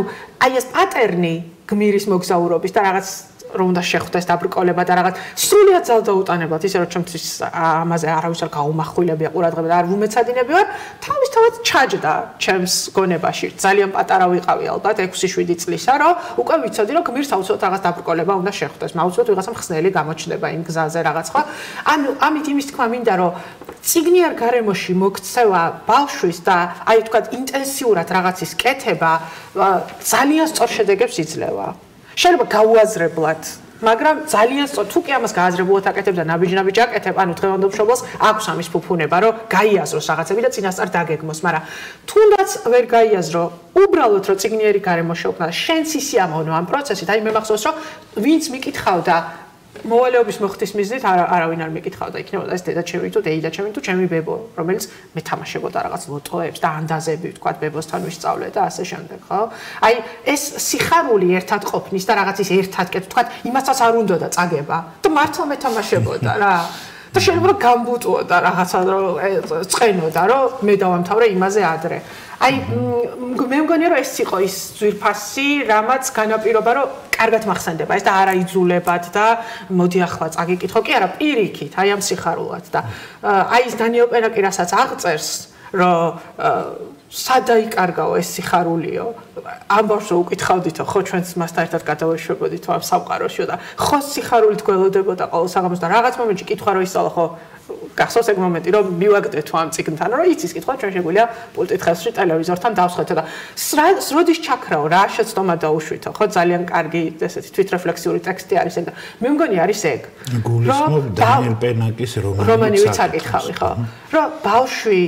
აი ეს პატერნი გმირის მოგზაურობის და რაღაც რომ უნდა შეხვდეს დაბრკოლება და რაღაც სრულიად ძალდაუტანებად ისე რომ ჩემთვის ამაზე არავის არ გაუმახვილებია ყურადღება და არ ვუმეცადინები ვარ თავისთავად ჩაჯდა ჩემს გონებაში ძალიან პატარა ვიყავი ალბათ 6-7 წლისა რომ უკვე ვიცოდი რომ გმირს აუცილებლად რაღაც დაბრკოლება უნდა შეხვდეს აუცილებლად ვიღაცა მხსნელი გამოჩნდება იმ გზაზე რაღაც ხო ანუ ამით იმის თქმა მინდა რომ წიგნიერ გარემოში მოქცევა ბავშვის და აი თქვა ინტენსიურად რაღაცის კეთება ძალიან სწორ შედეგებს იძლევა შეიძლება გაუაზრებლად, მაგრამ ძალიან თუ კი ამას გააზრებულად აკეთებ და ნაბიჯ-ნაბიჯ აკეთებ, ანუ დღევანდელ მშობელს აქვს ამის ფუფუნება, რომ გაიაზროს რაღაცები და წინასწარ დაგეგმოს, მაგრამ თუნდაც ვერ გაიაზრო, უბრალოდ რომ წიგნიერი გარემო შეუქმნა და შენც ისიამოვნო ამ პროცესით, აი მე მახსოვს, რომ ვინც მიკითხავდა მოვალეობის მოხდის მიზნით არავინ არ მეკითხავდა იქნებოდა ეს დედაჩემი თუ დეიდა ჩემი თუ ჩემი ბებო რომელიც მეთამაშებოდა რაღაც ლოტოებს და ანდაზები თქვა ბებოსთან ვისწავლე და ასე შემდეგ ხო აი ეს სიხარული ერთად ყოფნის და რაღაც ის ერთად კეთო თქვა იმასაც არ უნდა და წაგება და მართლა მეთამაშებოდა რა და შეიძლება გამბუტუოდა რაღაცა რომ წყენოდა რომ მე დავამთავრე იმაზე ადრე აი მე მგონია რომ ეს იყო ის ძვირფასი რამაც განაპირობა რომ კარგად მახსენდება ეს და არა იძულებად და მოდი ახლა წაგიკითხო კი არა პირიქით აი ამ სიხარულად და აი ის დანიელ პენაკი რასაც აღწერს რომ სადაიკარგაო ეს სიხარულიო ამბავს რომ უკითხავდითო ხო ჩვენც მასთან ერთად გადავეშვებოდითო ამ სამყაროშიო და ხო სიხარულით გველოდებოდა ყოველ საღამოს და რაღაც მომენტში კითხვა რო ისწავლა ხო გახსოვს ეგ მომენტი რომ მივაგდეთო ამ წიგნთან რომ იცის კითხვა ჩვენ შეგვიძლია პულტით ხელში ტელევიზორთან დავსხეთო და როდის ჩაქრაო რა შეცდომა დაუშვითო ხო ძალიან კარგი ესეთი თვითრეფლექსიური ტექსტი არის ეგ და მე მგონი არის ეგ გულისხმობ დანიელ პენაკის რომანი ვიცაკითხავი ხო რომ ბავშვი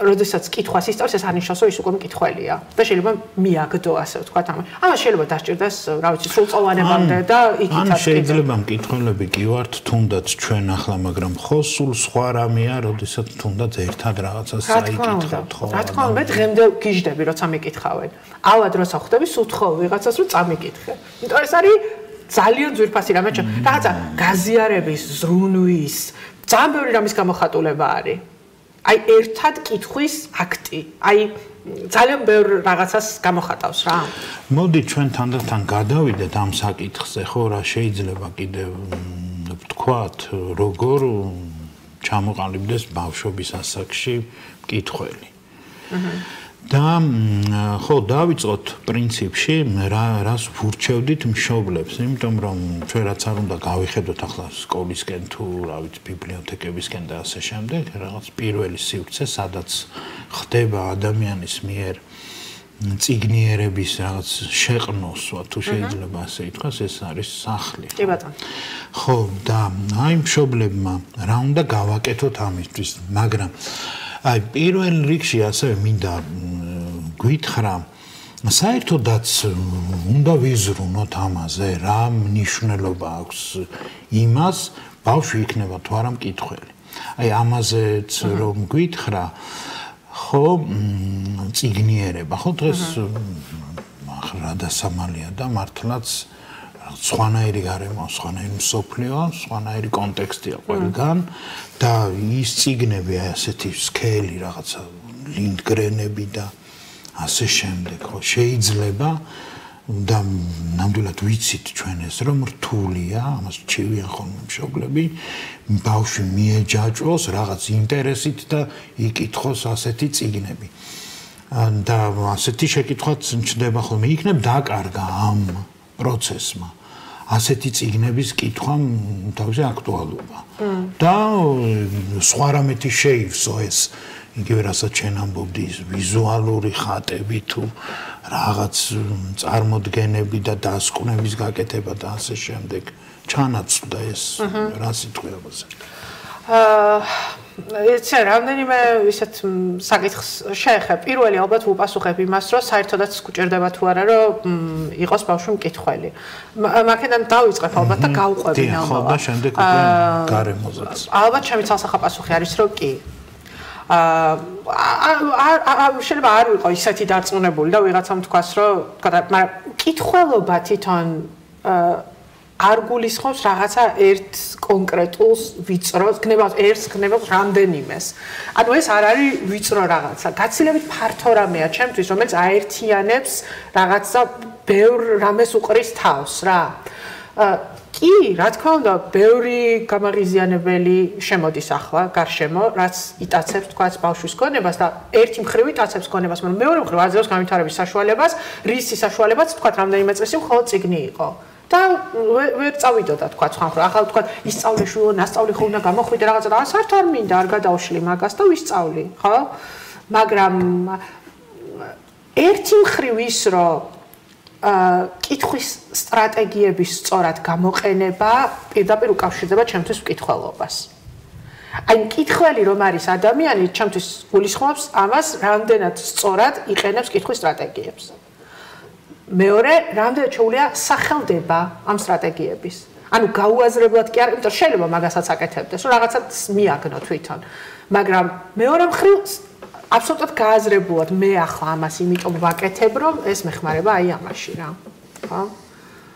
როდესაც კითხვას ისწავს ეს არნიშნავს რომ ის უკვე მკითხველია და შეიძლება მიაგდო ასე ვთქვათ ამას შეიძლება დასჭირდეს რა ვიცი სრულწლოვანებამდე და იქითაც შეიძლება მკითხველები კი ვართ თუნდაც ჩვენ ახლა მაგრამ ხო სულ სხვა რამეა როდესაც თუნდაც ერთად რაღაცას საიკითხავთ ხო რა თქმა უნდა დღემდე გიждები როცა მიკითხავენ ავად როცა ხვდები სულ ვიღაცას რომ წამიკითხე იმიტომ ეს არის ძალიან ძვირფასი რამე რაღაცა გაზიარების ზრუნვის ძალიან ბევრი რამის გამოხატულება არის აი ერთად კითხვის აქტი აი ძალიან ბევრ რაღაცას გამოხატავს რა მოდი ჩვენ თანდათან გადავიდეთ ამ საკითხზე ხო რა შეიძლება კიდევ ვთქვათ როგორ ჩამოყალიბდეს ბავშვობის ასაკში კითხველი და ხო დავიწყოთ პრინციპში რას ვურჩევდით მშობლებს იმიტომ რომ ჩვენ რაც არ უნდა გავიხედოთ ახლა სკოლისკენ თუ რა ვიცი ბიბლიოთეკებისკენ და ასე შემდეგ რაღაც პირველი სივრცე სადაც ხდება ადამიანის მიერ წიგნიერების რაღაც შეყნოსვა თუ შეიძლება ასე ითქვას ეს არის სახლი კი ბატონო ხო და აი მშობლებმა რა უნდა გავაკეთოთ ამისთვის მაგრამ აი პირველ რიგში ასევე მინდა გვითხრა საერთოდაც უნდა ვიზრუნოთ ამაზე რა მნიშვნელობა აქვს იმას ბავშვი იქნება თუ არა მკითხველი აი ამაზეც რომ გვითხრა ხო წიგნიერება ხო დღეს ახლა დასამალია და მართლაც სხვანაირი გარემო, სხვანაირი მსოფლიო, სხვანაირი კონტექსტია ყველგან და ის წიგნები ასეთი სქელი რაღაცა ლინდგრენები და ასე შემდეგ ხო შეიძლება და ნამდვილად ვიცით ჩვენ ეს რომ რთულია ამას ჩივიან ხოლმე მშობლები ბავშვი მიეჯაჭვოს რაღაც ინტერესით და იკითხოს ასეთი წიგნები და ასეთი შეკითხვაც ჩნდება ხოლმე იქნებ დაკარგა ამ პროცესმა ასეთი წიგნების კითხვა თავზე აქტუალობა და სხვა რამეთი შეივსო ეს იგივე რასაც ჩვენ ამბობდი ის ვიზუალური ხატები თუ რაღაც წარმოდგენები და დასკვნების გაკეთება და ასე შემდეგ ჩანაცვლა ეს რა სიტყვაზე იცი რამდენიმე ისეთ საკითხს შეეხებ პირველი ალბათ ვუპასუხებ იმას რომ საერთოდაც გუჭირდება თუ არა რომ იყოს ბავშვი მკითხველი მაქედან დავიწყებ ალბათ და გავყვები ამბავ ხო და შემდეგ უკვე გარემოზეც ალბათ ჩემი ცალსახა პასუხი არის რომ კი შეიძლება არ ვიყო ისეთი დარწმუნებული და ვიღაცამ თქვას რომ მაგრამ მკითხველობა თვითონ არ გულისხმობს რაღაცა ერთ კონკრეტულ ვიწროს, ერთს გნებავს რამდენიმეს. ანუ ეს არ არის ვიწრო რაღაცა. გაცილებით ფართო რამეა ჩემთვის, რომელიც აერთიანებს რაღაცა ბევრ რამეს უყრის თავს რა. კი, რა თქმა უნდა, ბევრი გამაღიზიანებელი შემოდის ახლა გარშემო, რაც იტაცებს თქვა ბავშვის გონებას და ერთი მხრივ იტაცებს გონებას, მაგრამ მეორე მხრივ აძლევს განვითარების საშუალებას, რის საშუალებაც თქვა რამდენიმე წესი მხოლოდ წიგნი იყო. და ვერ წავიდოდა თქვა სხვა მხრივ. ახლა თქვა ისწავლე შვილო, ნასწავლი ხო უნდა გამოხვიდე რაღაცა და საერთოდ არ მინდა არ გადავშლი მაგას და ვისწავლი, ხო? მაგრამ ერთი მხრივ ის რომ კითხვის სტრატეგიების სწორად გამოყენება პირდაპირ უკავშირდება ჩემთვის მკითხველობას. აი მკითხველი რომ არის ადამიანი, ჩემთვის გულისხმობს ამას, რამდენად სწორად იყენებს კითხვის სტრატეგიებს. მეორე, რამდენად შეუძლია სახელდება ამ სტრატეგიების. ანუ გაუაზრებლად კი არ, იმიტომ რომ შეიძლება მაგასაც აკეთებდეს, რომ რაღაცას მიაგნო თვითონ. მაგრამ მეორე მხრივ აბსოლუტურად გააზრებულად მე ახლა ამას იმიტომ ვაკეთებ, რომ ეს მეხმარება აი ამაში რა. ხო?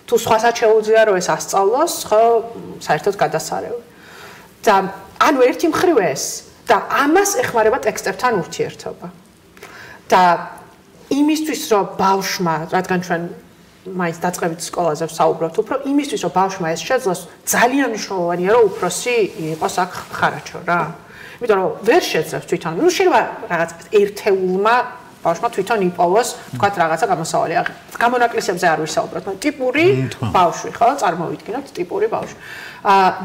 თუ სხვასაც შეუძლია რომ ეს ასწავლოს, ხო, საერთოდ გადასარევი. და ანუ ერთი მხრივ ეს და ამას ეხმარება ტექსტებთან ურთიერთობა. და იმისთვის რომ ბავშვმა, რადგან ჩვენ მაინც დაწყებით სკოლაზე ვსაუბრობთ, უფრო იმისთვის რომ ბავშვმა ეს შეძლოს, ძალიან მნიშვნელოვანია რომ უფროსი იყოს აქ ხარაჩო რა. იმიტომ რომ ვერ შეძლებს თვითონ. ნუ შეიძლება რაღაც ერთეულმა ბავშვმა თვითონ იპოვოს, თქვათ რაღაცა გამოსავალი. გამონაკლისებზე არ ვისაუბროთ, მაგრამ ტიპური ბავშვი, ხო, წარმოვიდგინოთ ტიპური ბავშვი.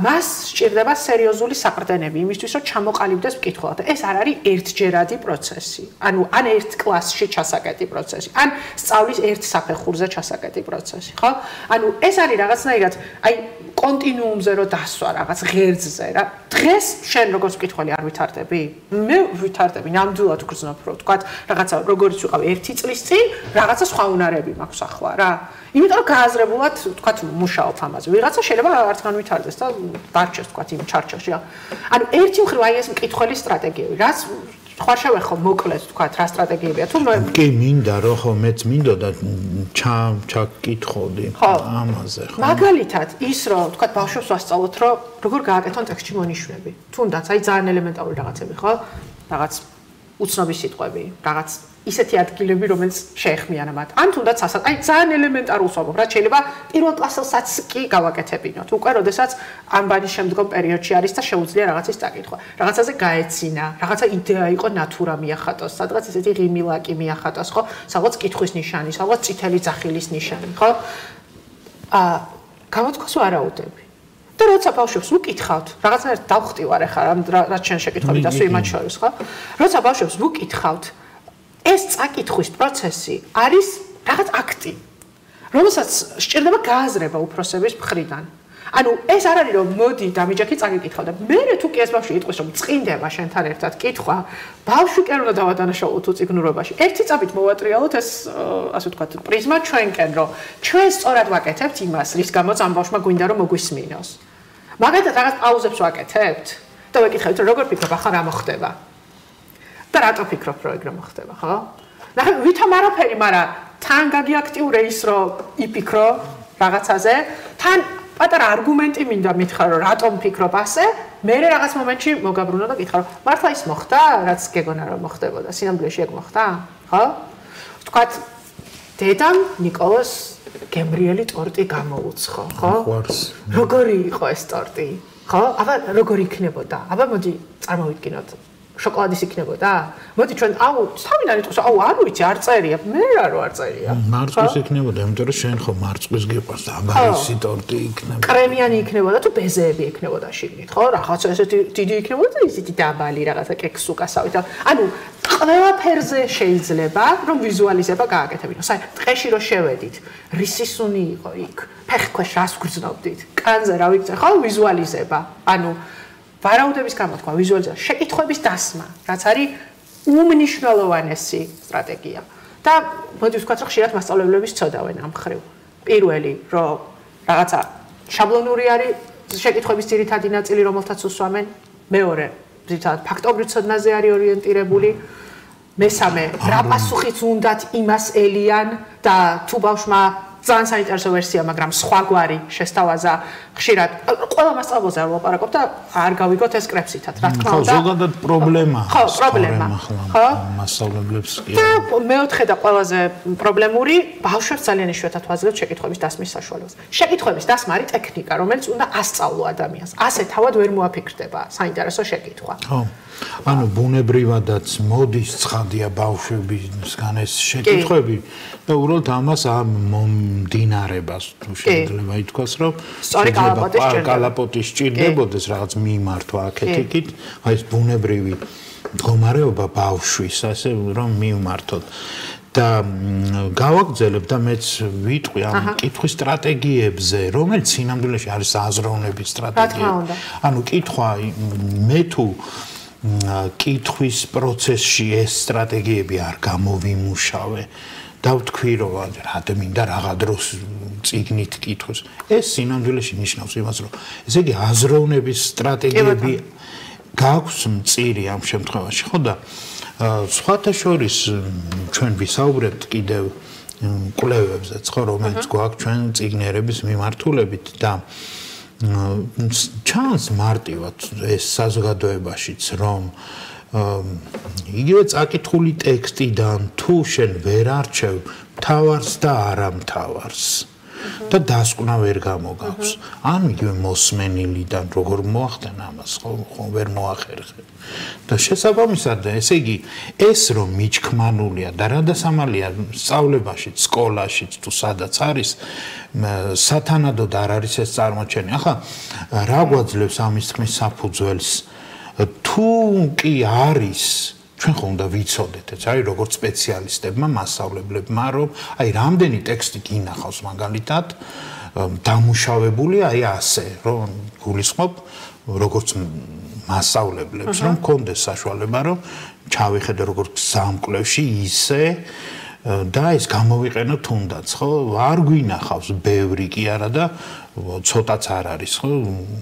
მას სჭირდება სერიოზული საყრდენები იმისთვის, რომ ჩამოყალიბდეს მკითხველად. ეს არ არის ერთჯერადი პროცესი. ანუ ან ერთ კლასში ჩასაკეტი პროცესი, ან სწავლის ერთ საფეხურზე ჩასაკეტი პროცესი, ხო? ანუ ეს არის რაღაცნაირად, აი კონტინუუმზე რო დასვა რაღაც ღერძზე რა. დღეს შენ როგორც მკითხველი არ ვითარდები? მე ვითარდები, ნამდვილად ვგრძნობ, რომ თქვათ რაღაცა როგორც ვიყავ 1 წლის წინ, რაღაცა სხვა უნარები მაქვს ახლა რა. იმიტომ რომ გააზრებულად თქვათ მუშაობ ამაზე. ვიღაცა შეიძლება არც განვითარდეს და დარჩეს თქვათ იმ ჩარჩოში. ანუ ერთი მხრივ აი ეს მკითხველის სტრატეგიები, რაც ხარ შევეხო მოკლედ თქვათ რა სტრატეგიებია თუ კი მინდა რომ ხო მეც მინდოდა ჩაკითხოდი ამაზე ხო მაგალითად ის რომ თქვათ ბავშვებს ვასწავლოთ რომ როგორ გააკეთონ ტექსტში მონიშნები თუნდაც აი ძალიან ელემენტარული რაღაცები ხო რაღაც უცნობი სიტყვები რაღაც ისეთი ადგილები რომელიც შეეხმიან მათ ან თუნდაც აი ძალიან ელემენტარულს ვამბობ რა შეიძლება პირველ კლასელსაც კი გავაკეთებინოთ უკვე როდესაც ამბანის შემდგომ პერიოდში არის და შეუძლია რაღაცის დაკითხვა რაღაცაზე გაეცინა რაღაცა იდეა იყო ნატურა მიახატოს სადღაც ესეთი ღიმილაკი მიახატოს ხო სადღაც კითხვის ნიშანი სადღაც წითელი ძახილის ნიშანი ხო გამოთქვას ვარაუდები და როცა ბავშვებს ვუკითხავთ რაღაცნაირად დავხტივარ ახლა რაც შენ შეკითხები და სულ იმათ შორის ხო როცა ბავშვებს ვუკითხავთ ეს წაკითხვის პროცესი არის რაღაც აქტი, რომელსაც სჭირდება გააზრება უფროსების მხრიდან. ანუ ეს არ არის რომ მოდი დამიჯექი წაკითხავ და მე თუ კი ეს ბავშვი იტყვის რომ წინდება შენთან ერთად კითხვა, ბავშვი კი არ უნდა დავადანაშაულოთ უწიგნურობაში. ერთი წამით მოვატრიალოთ ეს ასე ვთქვათ პრიზმა ჩვენკენ რომ ჩვენ სწორად ვაკეთებთ იმას, რის გამოც ამ ბავშვმა გვინდა რომ მოგვისმინოს. მაგალითად რაღაც პაუზებს ვაკეთებთ და ვეკითხებთ რომ როგორ ფიქრობ ახლა რა მოხდება. და რატო ფიქრობ რომ ეგრე მოხდება, ხო? ნახე, ვითომ არაფერი, მაგრამ თან გაგიაქტიურე ის რომ იფიქრო რაღაცაზე, თან პატარა არგუმენტი მინდა მითხრა რომ რატომ ფიქრობ ასე, მე რაღაც მომენტში მოგაბრუნა და გითხრა რომ მართლა ის მოხდა, რაც გეგონა რომ მოხდებოდა, სინამდვილეში ეგ მოხდა, ხო? ვთქვათ, დედამ ნიკოლოს გემრიელი ტორტი გამოუცხო, ხო? როგორი იყო ეს ტორტი? ხო? აბა როგორი იქნებოდა? აბა მოდი წარმოვიდგინოთ. შოკოლადის იქნებოდა? მოდი ჩვენ თავიდან იტყვის, არ ვიცი, არ წერია. მე რა არ წერია. მარწყვის იქნებოდა, იმიტომ რომ შენ ხო მარწყვის გიყვარს და აბა ისი ტორტი იქნებოდა. კრემიანი იქნებოდა თუ ბეზეები იქნებოდა შიგნით, ხო? რაღაცა ესეთი დიდი იქნებოდა და ისეთი დაბალი რაღაცა კექსუკასავით. ანუ ყველაფერზე შეიძლება რომ ვიზუალიზება გააკეთებინოს. აი, ტყეში რო შევედით, რისი სუნი იყო იქ? ფეხქვეშ რას გრძნობდით? კანზე რა ვიქცე, ხო? ვიზუალიზება. ანუ ვარაუდების გამოთქვა, ვიზუალიზება, შეკითხვების დასმა, რაც არის უმნიშვნელოვანესი სტრატეგია. და მოდი ვთქვათ, რომ ხშირად მასწავლებლები ცოდავენ ამ ხრივ. პირველი, რომ რაღაცა შაბლონური არის შეკითხვების ძირითადი ნაწილი, რომელთაც უსვამენ. მეორე, ძირითადად ფაქტობრივ ცოდნაზე არის ორიენტირებული. მესამე, რა პასუხიც უნდათ იმას ელიან და თუ ბავშვმა ძალიან საინტერესო ვერსია, მაგრამ სხვაგვარი შესთავაზა ხშირად ყველა მასწავლებელზე არ ვლაპარაკობ და არ გავიგოთ ეს კრეფსითად, რა თქმა უნდა. ხო, ზოგადად პრობლემაა. ხო, პრობლემა. ხო, მასწავლებლებს კი. და მეოთხე და ყველაზე პრობლემური, ბავშვებს ძალიან იშვიათად ვაძლევთ შეკითხვების დასმის საშუალებას. შეკითხვების დასმა არის ტექნიკა, რომელიც უნდა ასწავლო ადამიანს. ასე თავად ვერ მოაფიქრდება საინტერესო შეკითხვა. ხო. ანუ ბუნებრივადაც მოდის ცხადია ბავშვებისგან ეს შეკითხვები და უბრალოდ ამას მომდინარებას თუ შეიძლება ითქვას რომ კალაპოტი სჭირდებოდეს რაღაც მიმართვა აქეთ-იქით აი ეს ბუნებრივი მდგომარეობა ბავშვის ასე რომ მიმართოთ და გავაგრძელებ და მეც ვიტყვი ამ კითხვის სტრატეგიებზე რომელიც სინამდვილეში არის აზროვნების სტრატეგია ანუ კითხვა მე თუ კითხვის პროცესში ეს სტრატეგიები არ გამოვიმუშავე და ვთქვი რომ რატომ მინდა რაღა დროს წიგნით კითხოს ეს სინამდვილეში ნიშნავს იმას რომ ესე იგი აზროვნების სტრატეგიები გაქვს მწირი ამ შემთხვევაში ხო და სხვათა შორის ჩვენ ვისაუბრებთ კიდევ კვლევებზეც ხო რომელიც გვაქვს ჩვენ წიგნიერების მიმართულებით და ჩანს მარტივად ეს საზოგადოებაშიც რომ იგივე წაკითხული ტექსტიდან თუ შენ ვერ არჩევ მთავარს და არამთავარს და დასკვნა ვერ გამოგავს. ან იგივე მოსმენილიდან როგორ მოახდენ ამას, ხო ვერ მოახერხე. და შესაბამისად, ესე იგი, ეს რომ მიჩქმანულია და რადასამალია სწავლებაში, სკოლაში თუ სადაც არის, სათანადოდ არ არის ეს წარმოჩენი. ახლა რა გვაძლევს ამის თქმის საფუძველს? თუ კი არის ჩვენ ხომ უნდა ვიცოდეთ, აი როგორც სპეციალისტებმა, მასწავლებლებმა, რომ აი რამდენი ტექსტი გინახავს მაგალითად დამუშავებული აი ასე, რომ გულისხმობ როგორც მასწავლებლებს, რომ კონდეს საშუალება, რომ ჩავიხედე როგორც სამკვლევში ისე და ეს გამოვიყენო თუნდაც, ხო? არ გვინახავს ბევრი კი არა და ცოტაც არ არის, ხო?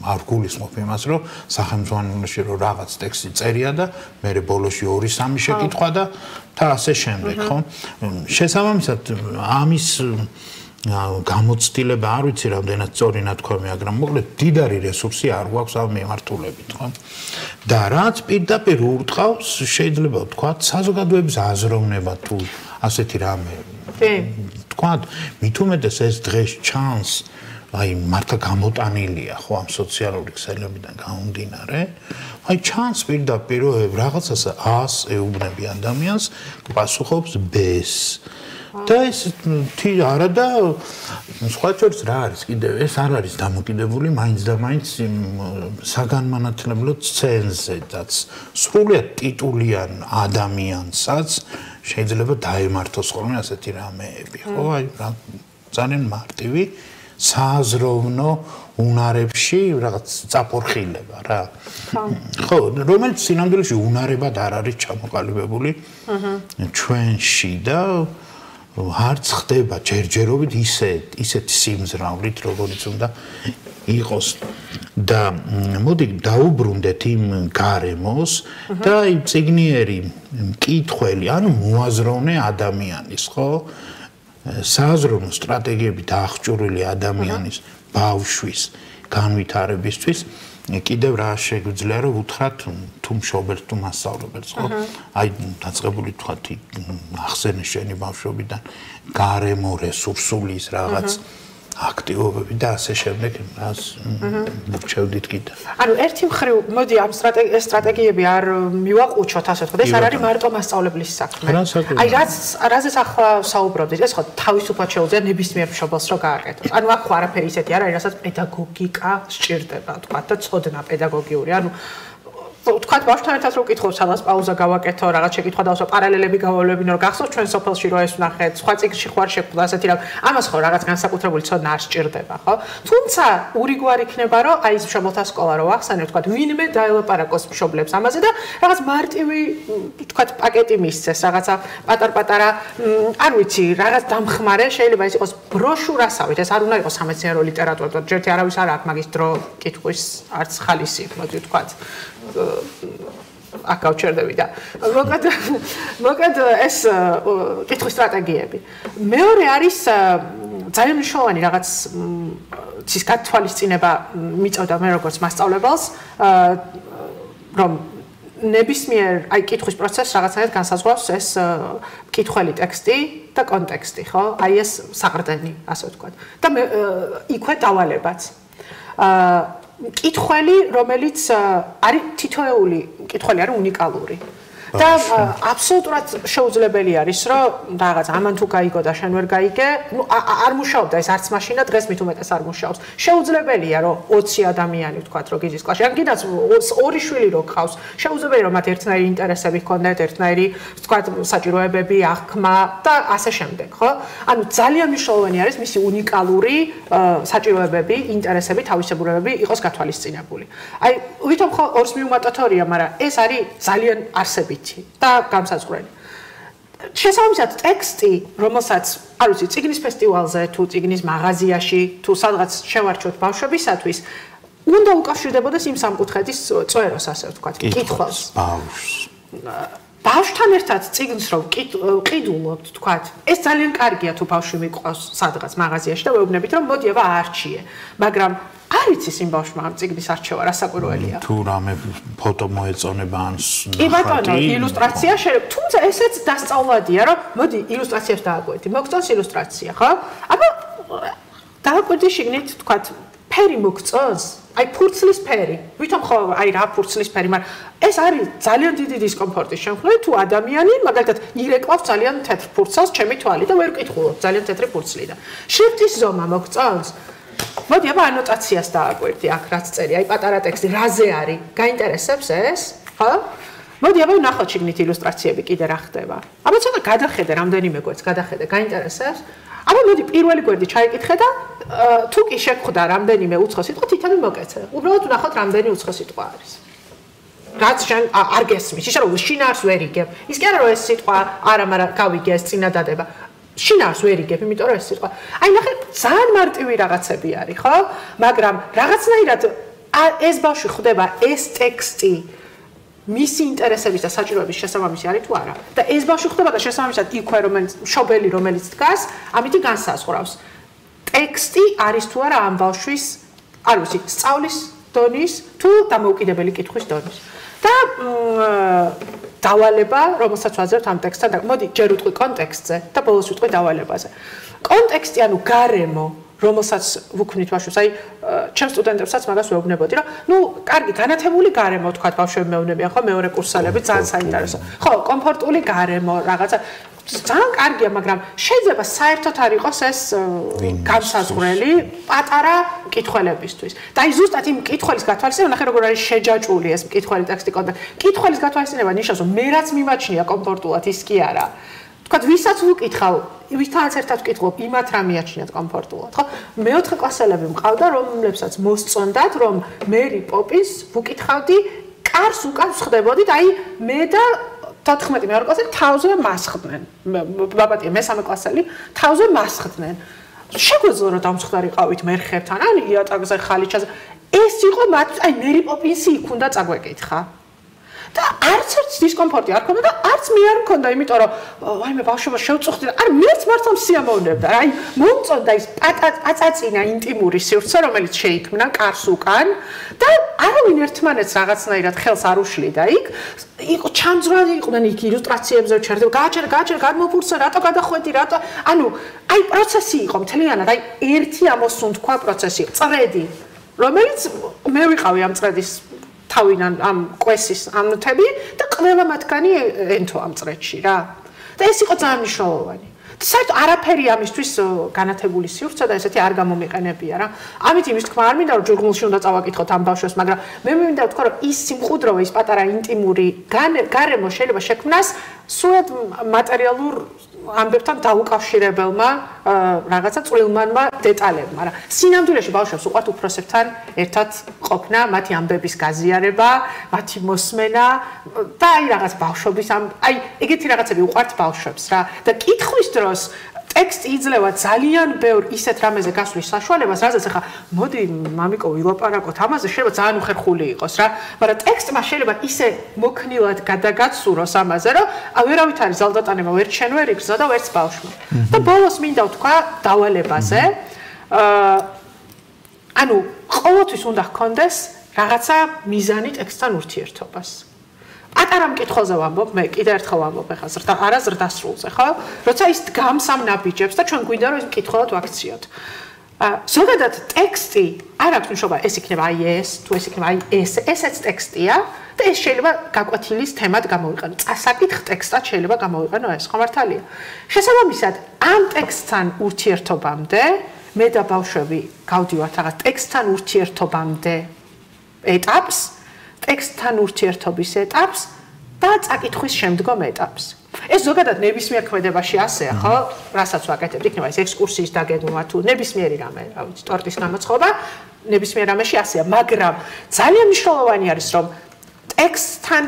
არ გულისხმობ იმას, რომ სახელმძღვანელოში რომ რაღაც ტექსტი წერია და მე ბოლოში 2-3 შეკითხვა და ასე შემდეგ, ხო? შესაბამისად, ამის გამოცდილება არ ვიცი რამდენად სწორი ნათქვამი, მაგრამ მოკლედ დიდარი რესურსი არ გვაქვს ამ მიმართულებით, ხო? და რაც პირდაპირ ურტყავს, შეიძლება ვთქვათ, საზოგადოების აზროვნება თუ ასეთი რამე. ვთქვათ, მით უმეტეს ეს დღეს ჩანს, აი მართლა გამოტანილია ხო ამ სოციალური ქსელებიდან გამომდინარე. აი ჩანს პირდაპირ რომ რაღაცას ას ეუბნები ადამიანს, პასუხობს ბ-ს. და ეს თი არა და სხვა შორის რა არის კიდევ ეს არ არის დამოკიდებული მაინც და მაინც საგანმანათლებლო სცენზედაც სრულიად ტიტულიან ადამიანსაც შეიძლება დაემართოს ხოლმე ასეთი რამეები ხო აი ძალიან მარტივი სააზროვნო უნარებში რაღაც წაფორხილება რა ხო რომელიც სინამდვილეში უნარებად არ არის ჩამოყალიბებული ჩვენში და არც ხდება ჯერჯერობით ისეთი სიმზრავლით როგორც უნდა იყოს და მოდი დაუბრუნდეთ იმ გარემოს და იმ წიგნიერი მკითხველი ანუ მოაზროვნე ადამიანის ხო სააზროვნო სტრატეგიები დაახჭურვილი ადამიანის ბავშვის განვითარებისთვის კიდევ რა შეგვიძლია რომ უთხრათ თუ მშობელს თუ მასწავლებელს ხო აი დაწყებული თქვათ ახსენე შენი ბავშვობიდან გარემო რესურსულის რაღაც აქტივობები და ასე შემდეგ რას მოვჩევდით კიდე ანუ ერთი მხრივ მოდი ამ სტრატეგიები არ მივაყუჩოთ ასე ვთქვათ ეს არ არის მარტო მასწავლებლის საქმე აი რაზეც ახლა საუბრობდით ეს ხო თავისუფლად შეუძლია ნებისმიერ მშობელს რომ გააკეთოს ანუ აქ ხო არაფერი ისეთი არ არის რასაც პედაგოგიკა სჭირდება ვთქვათ და ცოდნა პედაგოგიური ანუ ვთქვათ ბავშვთან ერთად რომ ვკითხავ სადაც პაუზა გავაკეთო რაღაც შეკითხვა დავსვა პარალელები გავავლებინო რომ გახსოვს ჩვენ სოფელში რო ეს ვნახეთ სხვა წიგნში ხო არ შეგვდა ასეთი რა ამას ხო რაღაც განსაკუთრებული ცოდნა არ სჭირდება ხო თუმცა ურიგვარ იქნება რომ აი ეს მშობელთა სკოლა რო ახსენე ვთქვათ ვინმე დაელაპარაკოს მშობლებს ამაზე და რაღაც მარტივი ვთქვათ პაკეტი მისცეს რაღაცა პატარ-პატარა არ ვიცი რაღაც დამხმარე შეიძლება ეს იყოს ბროშურასავით ეს არ უნდა იყოს სამეცნიერო ლიტერატურა ჯერტი არავის არ აქვს მაგის დრო კითხვის არც ხალისი მოდი ვთქვათ აქ გავჩერდები და მოკლედ ეს კითხვის სტრატეგიები. მეორე არის ძალიან მნიშვნელოვანი რაღაც ის გათვალისწინება მიწევდა მე როგორც მასწავლებელს რომ ნებისმიერ აი კითხვის პროცესს რაღაცნაირად განსაზღვრავს ეს კითხველი ტექსტი და კონტექსტი, ხო? აი ეს საყრდენი, ასე ვთქვათ. და იქვე დავალებაც. კითხველი, რომელიც არის თითოეული კითხველი არის უნიკალური. და აბსოლუტურად შეუძლებელი არის, რომ რაღაც ამან თუ გაიგო და შენ ვერ გაიგე, ну არ მუშაობდა ეს არც მაშინ და დღეს მით უმეტეს არ მუშაობს. შეუძლებელია, რომ 20 ადამიანი ვთქვათ, რომ გიზის კლასში, ან კიდაც 2 შვილი რო გყავს, შეუძლებელია, რომ მათ ერთნაირი ინტერესები ჰქონდეთ, ერთნაირი ვთქვათ, საჭიროებები, აღქმა და ასე შემდეგ, ხო? ანუ ძალიან მნიშვნელოვანი არის მისი უნიკალური საჭიროებები, ინტერესები, თავისებურებები იყოს გათვალისწინებული. აი, ვითომ ხო ორს მივუმატოთ 2-ია, მაგრამ ეს არის ძალიან არსებითი და გამსაზღვრელი. შესაბამისად ტექსტი, რომელსაც, არ ვიცი, წიგნის ფესტივალზე თუ წიგნის მაღაზიაში თუ სადღაც შევარჩიოთ ბავშვებისათვის, უნდა უკავშირდებოდეს იმ სამკუთხედის წვეროს, ასე ვთქვათ, კითხვას. ბავშვთან ერთად წიგნს რომ ყიდულობთ, ვთქვათ, ეს ძალიან კარგია თუ ბავშვი მიყვავს სადღაც მაღაზიაში და ვეუბნებით, რომ მოდი აბა არჩიე, მაგრამ არ იცის იმ ბავშვმა ამ წიგნის არჩევა რა საკვირველია. თუ რამე ფოტო მოეწონება ან კი ბატონო, ილუსტრაცია შეიძლება, თუმცა ესეც დასწავლადია, რომ მოდი ილუსტრაციას დააკვირდი. მოგწონს ილუსტრაცია, ხო? აბა დააკვირდი შიგნით თქვათ ფერი მოგწონს აი ფურცლის ფერი ვითომ ხო აი რა ფურცლის ფერი მაგრამ ეს არის ძალიან დიდი დისკომფორტის შემქმნელი თუ ადამიანი მაგალითად ირეკლავს ძალიან თეთრ ფურცელს ჩემი თვალი და ვერ ვკითხულობ ძალიან თეთრი ფურცლი და შრიფტის ზომა მოგწონს მოდი აბა ანოტაციას დააკვირდი აქ რაც წერი აი პატარა ტექსტი რაზე არის გაინტერესებს ეს ხო მოდი აბა ვნახოთ შიგნით ილუსტრაციები კიდე რა ხდება აბა ცოტა გადახედე რამდენიმე გვერდს გადახედე გაინტერესებს აბა მოდი პირველი გვერდი ჩაიკითხე და თუ კი შეგხვდა რამდენიმე უცხო სიტყვა თითქმის მოკეცე უბრალოდ ვნახოთ რამდენი უცხო სიტყვა არის რაც შენ არ გესმის ისე რომ შინაარს ვერ იგებ ის კი არა რომ ეს სიტყვა არა მაგრამ გავიგე ეს წინა დადება შინაარს ვერ იგებ იმიტომ რომ ეს სიტყვა აი ნახე ძალიან მარტივი რაღაცები არის ხო მაგრამ რაღაცნაირად ეს ბავშვი ხვდება ეს ტექსტი მისი ინტერესების და საჭიროების შესაბამისი არის თუ არა და ეს ბავშვი ხვდება და შესაბამისად იქვე რომელიც მშობელი რომელიც დგას ამითი განსაზღვრავს ტექსტი არის თუ არა ამ ბავშვის არ ვიცი სწავლის დონის თუ დამოუკიდებელი კითხვის დონის და დავალება რომელსაც ვაძლევთ ამ ტექსტთან მოდი ჯერ ვიტყვი კონტექსტზე და ბოლოს ვიტყვი დავალებაზე კონტექსტი ანუ გარემო რომელსაც ვუქმნით ბავშვებს აი ჩემ სტუდენტებსაც მაგას ვეუბნებოდი რომ ნუ კარგი განათებული გარემო თქვა ბავშვები მეუბნებიან ხო მეორე კურსელები ძალიან საინტერესო ხო კომფორტული გარემო რაღაცა ძალიან კარგია მაგრამ შეიძლება საერთოდ არ იყოს ეს განსაზღვრელი პატარა მკითხველებისთვის და აი ზუსტად იმ მკითხველის გათვალისწინება ნახე როგორ არის შეჯაჭვული ეს მკითხველი ტექსტი კონტექსტი მკითხველის გათვალისწინება ნიშნავს რომ მე რაც მიმაჩნია კომფორტულად ის კი არა თქვათ ვისაც ვუკითხავ ვისთანაც ერთად ვკითხულობ იმათ რა მიაჩნიათ კომფორტულად ხო მეოთხე კლასელები მყავდა რომლებსაც მოსწონდათ რომ მერი პოპის ვუკითხავდი კარს უკან ვხდებოდით აი მე და 14 მეორე კლასელი თავზე მასხდნენ ბაბატია მესამე კლასელი თავზე მასხდნენ შეგვეძლო რომ დამსხდარიყავით მერხებთან ან იატაკზე ხალიჩაზე ეს იყო მათ აი მერი პოპინსი იქ უნდა წაგვეკითხა და არც ერთ დისკომფორტი არ ქონდა და არც მე არ მქონდა იმიტომ რომ ვაიმე ბავშვობა შევწუხდი და არ მეც მართლა სიამოვნებდა აი მომწონდა ის პაწაწინა ინტიმური სივრცე რომელიც შეიქმნა კარს უკან და არავინ ერთმანეთს რაღაცნაირად ხელს არ უშლიდა იქ იყო ჩამძვრალი იყვნენ იქ ილუსტრაციებზე ჩერდება გააჩერე გადმოფურცე რატო გადახვედი რატო ანუ აი პროცესი იყო მთლიანად აი ერთი ამოსუნთქვა პროცესი წრედი რომელიც მე ვიყავი ამ წრედის თავიდან ამ კვესის ამნოთები და ყველა მათგანი ენთო ამ წრედში რა და ეს იყო ძალიან მნიშვნელოვანი და საერთოდ არაფერი ამისთვის განათებული სივრცე და ესეთი არ გამომიყენებია რა ამით იმის თქმა არ მინდა რომ ჯურგმულში უნდა წავაკითხოთ ამ ბავშვებს მაგრამ მე მინდა ვთქვა რომ ის სიმყუდროა ის პატარა ინტიმური გარემო შეიძლება შექმნას სულ მატერიალურ ამბებთან დაუკავშირებელმა რაღაცა წვრილმანმა დეტალებმა რა სინამდვილეში ბავშვებს უყვართ უფროსებთან ერთად ყოფნა მათი ამბების გაზიარება მათი მოსმენა და აი რაღაც ბავშვობის აი ეგეთი რაღაცები უყვართ ბავშვებს რა და კითხვის დროს ტექსტი იძლევა ძალიან ბევრ ისეთ რამეზე გასვლის საშუალებას რაზეც ახლა მოდი მამიკო ვილაპარაკოთ ამაზე შეიძლება ძალიან უხერხული იყოს რა მაგრამ ტექსტმა შეიძლება ისე მოქნილად გადაგაცუროს ამაზე რომ ვერავით არის ზალდატანება ვერ ჩვენ ვერ იგრძნო და ვერც ბავშვმა და ბოლოს მინდა ვთქვა დავალებაზე ანუ ყოველთვის უნდა ჰქონდეს რაღაცა მიზანი ტექსტთან ურთიერთობას პატარა მკითხველზე ვამბობ მე კიდე ერთხელ ვამბობ ახლა არა ზრდასრულზე ხო როცა ის დგამს ამ ნაბიჯებს და ჩვენ გვინდა რომ ის მკითხველად ვაქციოთ ზოგადად ტექსტი არ აქვს მნიშვნელობა ეს იქნება აი ეს თუ ეს იქნება აი ესეც ტექსტია და ეს შეიძლება გაკვეთილის თემად გამოვიყენო წასაკითხ ტექსტად შეიძლება გამოვიყენო ეს ხო მართალია შესაბამისად ამ ტექსტთან ურთიერთობამდე მე და ბავშვები გავდივართ რაღაც ტექსტთან ურთიერთობამდე ეტაპს ტექსტთან ურთიერთობის ეტაპს და წაკითხვის შემდგომ ეტაპს. ეს ზოგადად ნებისმიერ ქმედებაში ასეა, ხო? რასაც ვაკეთებთ, იქნება ეს ექსკურსიის დაგეგმვა თუ ნებისმიერი რამე, რა ვიცი, ტორტის გამოცხობა, ნებისმიერ რამეში ასეა, მაგრამ ძალიან მნიშვნელოვანი არის, რომ ტექსტთან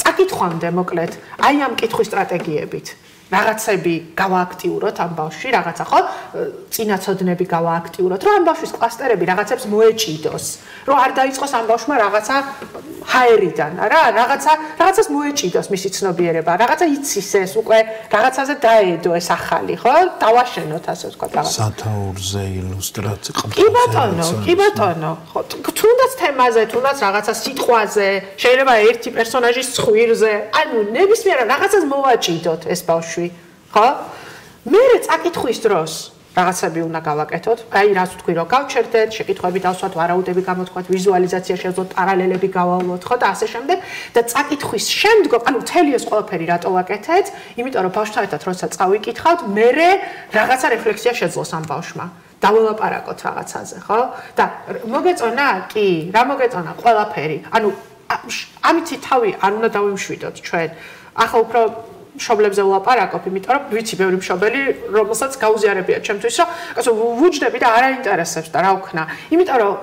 წაკითხვამდე მოკლედ, აი ამ კითხვის სტრატეგიებით რაღაცები გავააქტიუროთ ამ ბავშვში, რაღაცა ხო, წინაცოდნები გავააქტიუროთ, რომ ამ ბავშვის კლასტერები რაღაცებს მოეჭიდოს, რომ არ დაიწყოს ამ ბავშვმა რაღაცა ჰაერიდან, რა, რაღაცას მოეჭიდოს მისი ცნობიერება, რაღაცა იცის ეს უკვე რაღაცაზე დაედო ეს ახალი, ხო? დავაშენოთ ასე ვთქვათ რაღაცა. სათაურზე ილუსტრაცია კი ბატონო, ხო, თუნდაც თემაზე, თუნდაც რაღაცა სიტყვაზე, შეიძლება ერთი პერსონაჟის ცხვირზე, ანუ ნებისმიერ რაღაცას მოვაჭიდოთ ეს ბავშვი. ხო? მე წაკითხვის დროს რაღაცები უნდა გავაკეთოთ. აი რაც თქვი რომ გავჩერდეთ, შეკითხვები დავსვათ, ვარაუდები გამოთქვათ, ვიზუალიზაცია შეძლოთ, პარალელები გავავლოთ, ხო და ასე შემდეგ და წაკითხვის შემდგომ, ანუ მთელი ეს ყველაფერი რატო ვაკეთეთ? იმიტომ რომ ბავშვთან ერთად როცა წავიკითხავთ, მერე რაღაცა რეფლექსია შეძლოს ამ ბავშვმა. დაველაპარაკოთ რაღაცაზე, ხო? და მოგეწონა? კი, რა მოგეწონა? ყველაფერი. ანუ ამითი თავი არ უნდა დავიმშვიდოთ ჩვენ. ახლა უფრო მშობლებზე ვლაპარაკობ, იმიტომ რომ ვიცი ბევრი მშობელი, რომელსაც გაუზიარებია ჩემთვის, რომ ასე ვუჯდები და არ აინტერესებს და რა ვქნა. იმიტომ რომ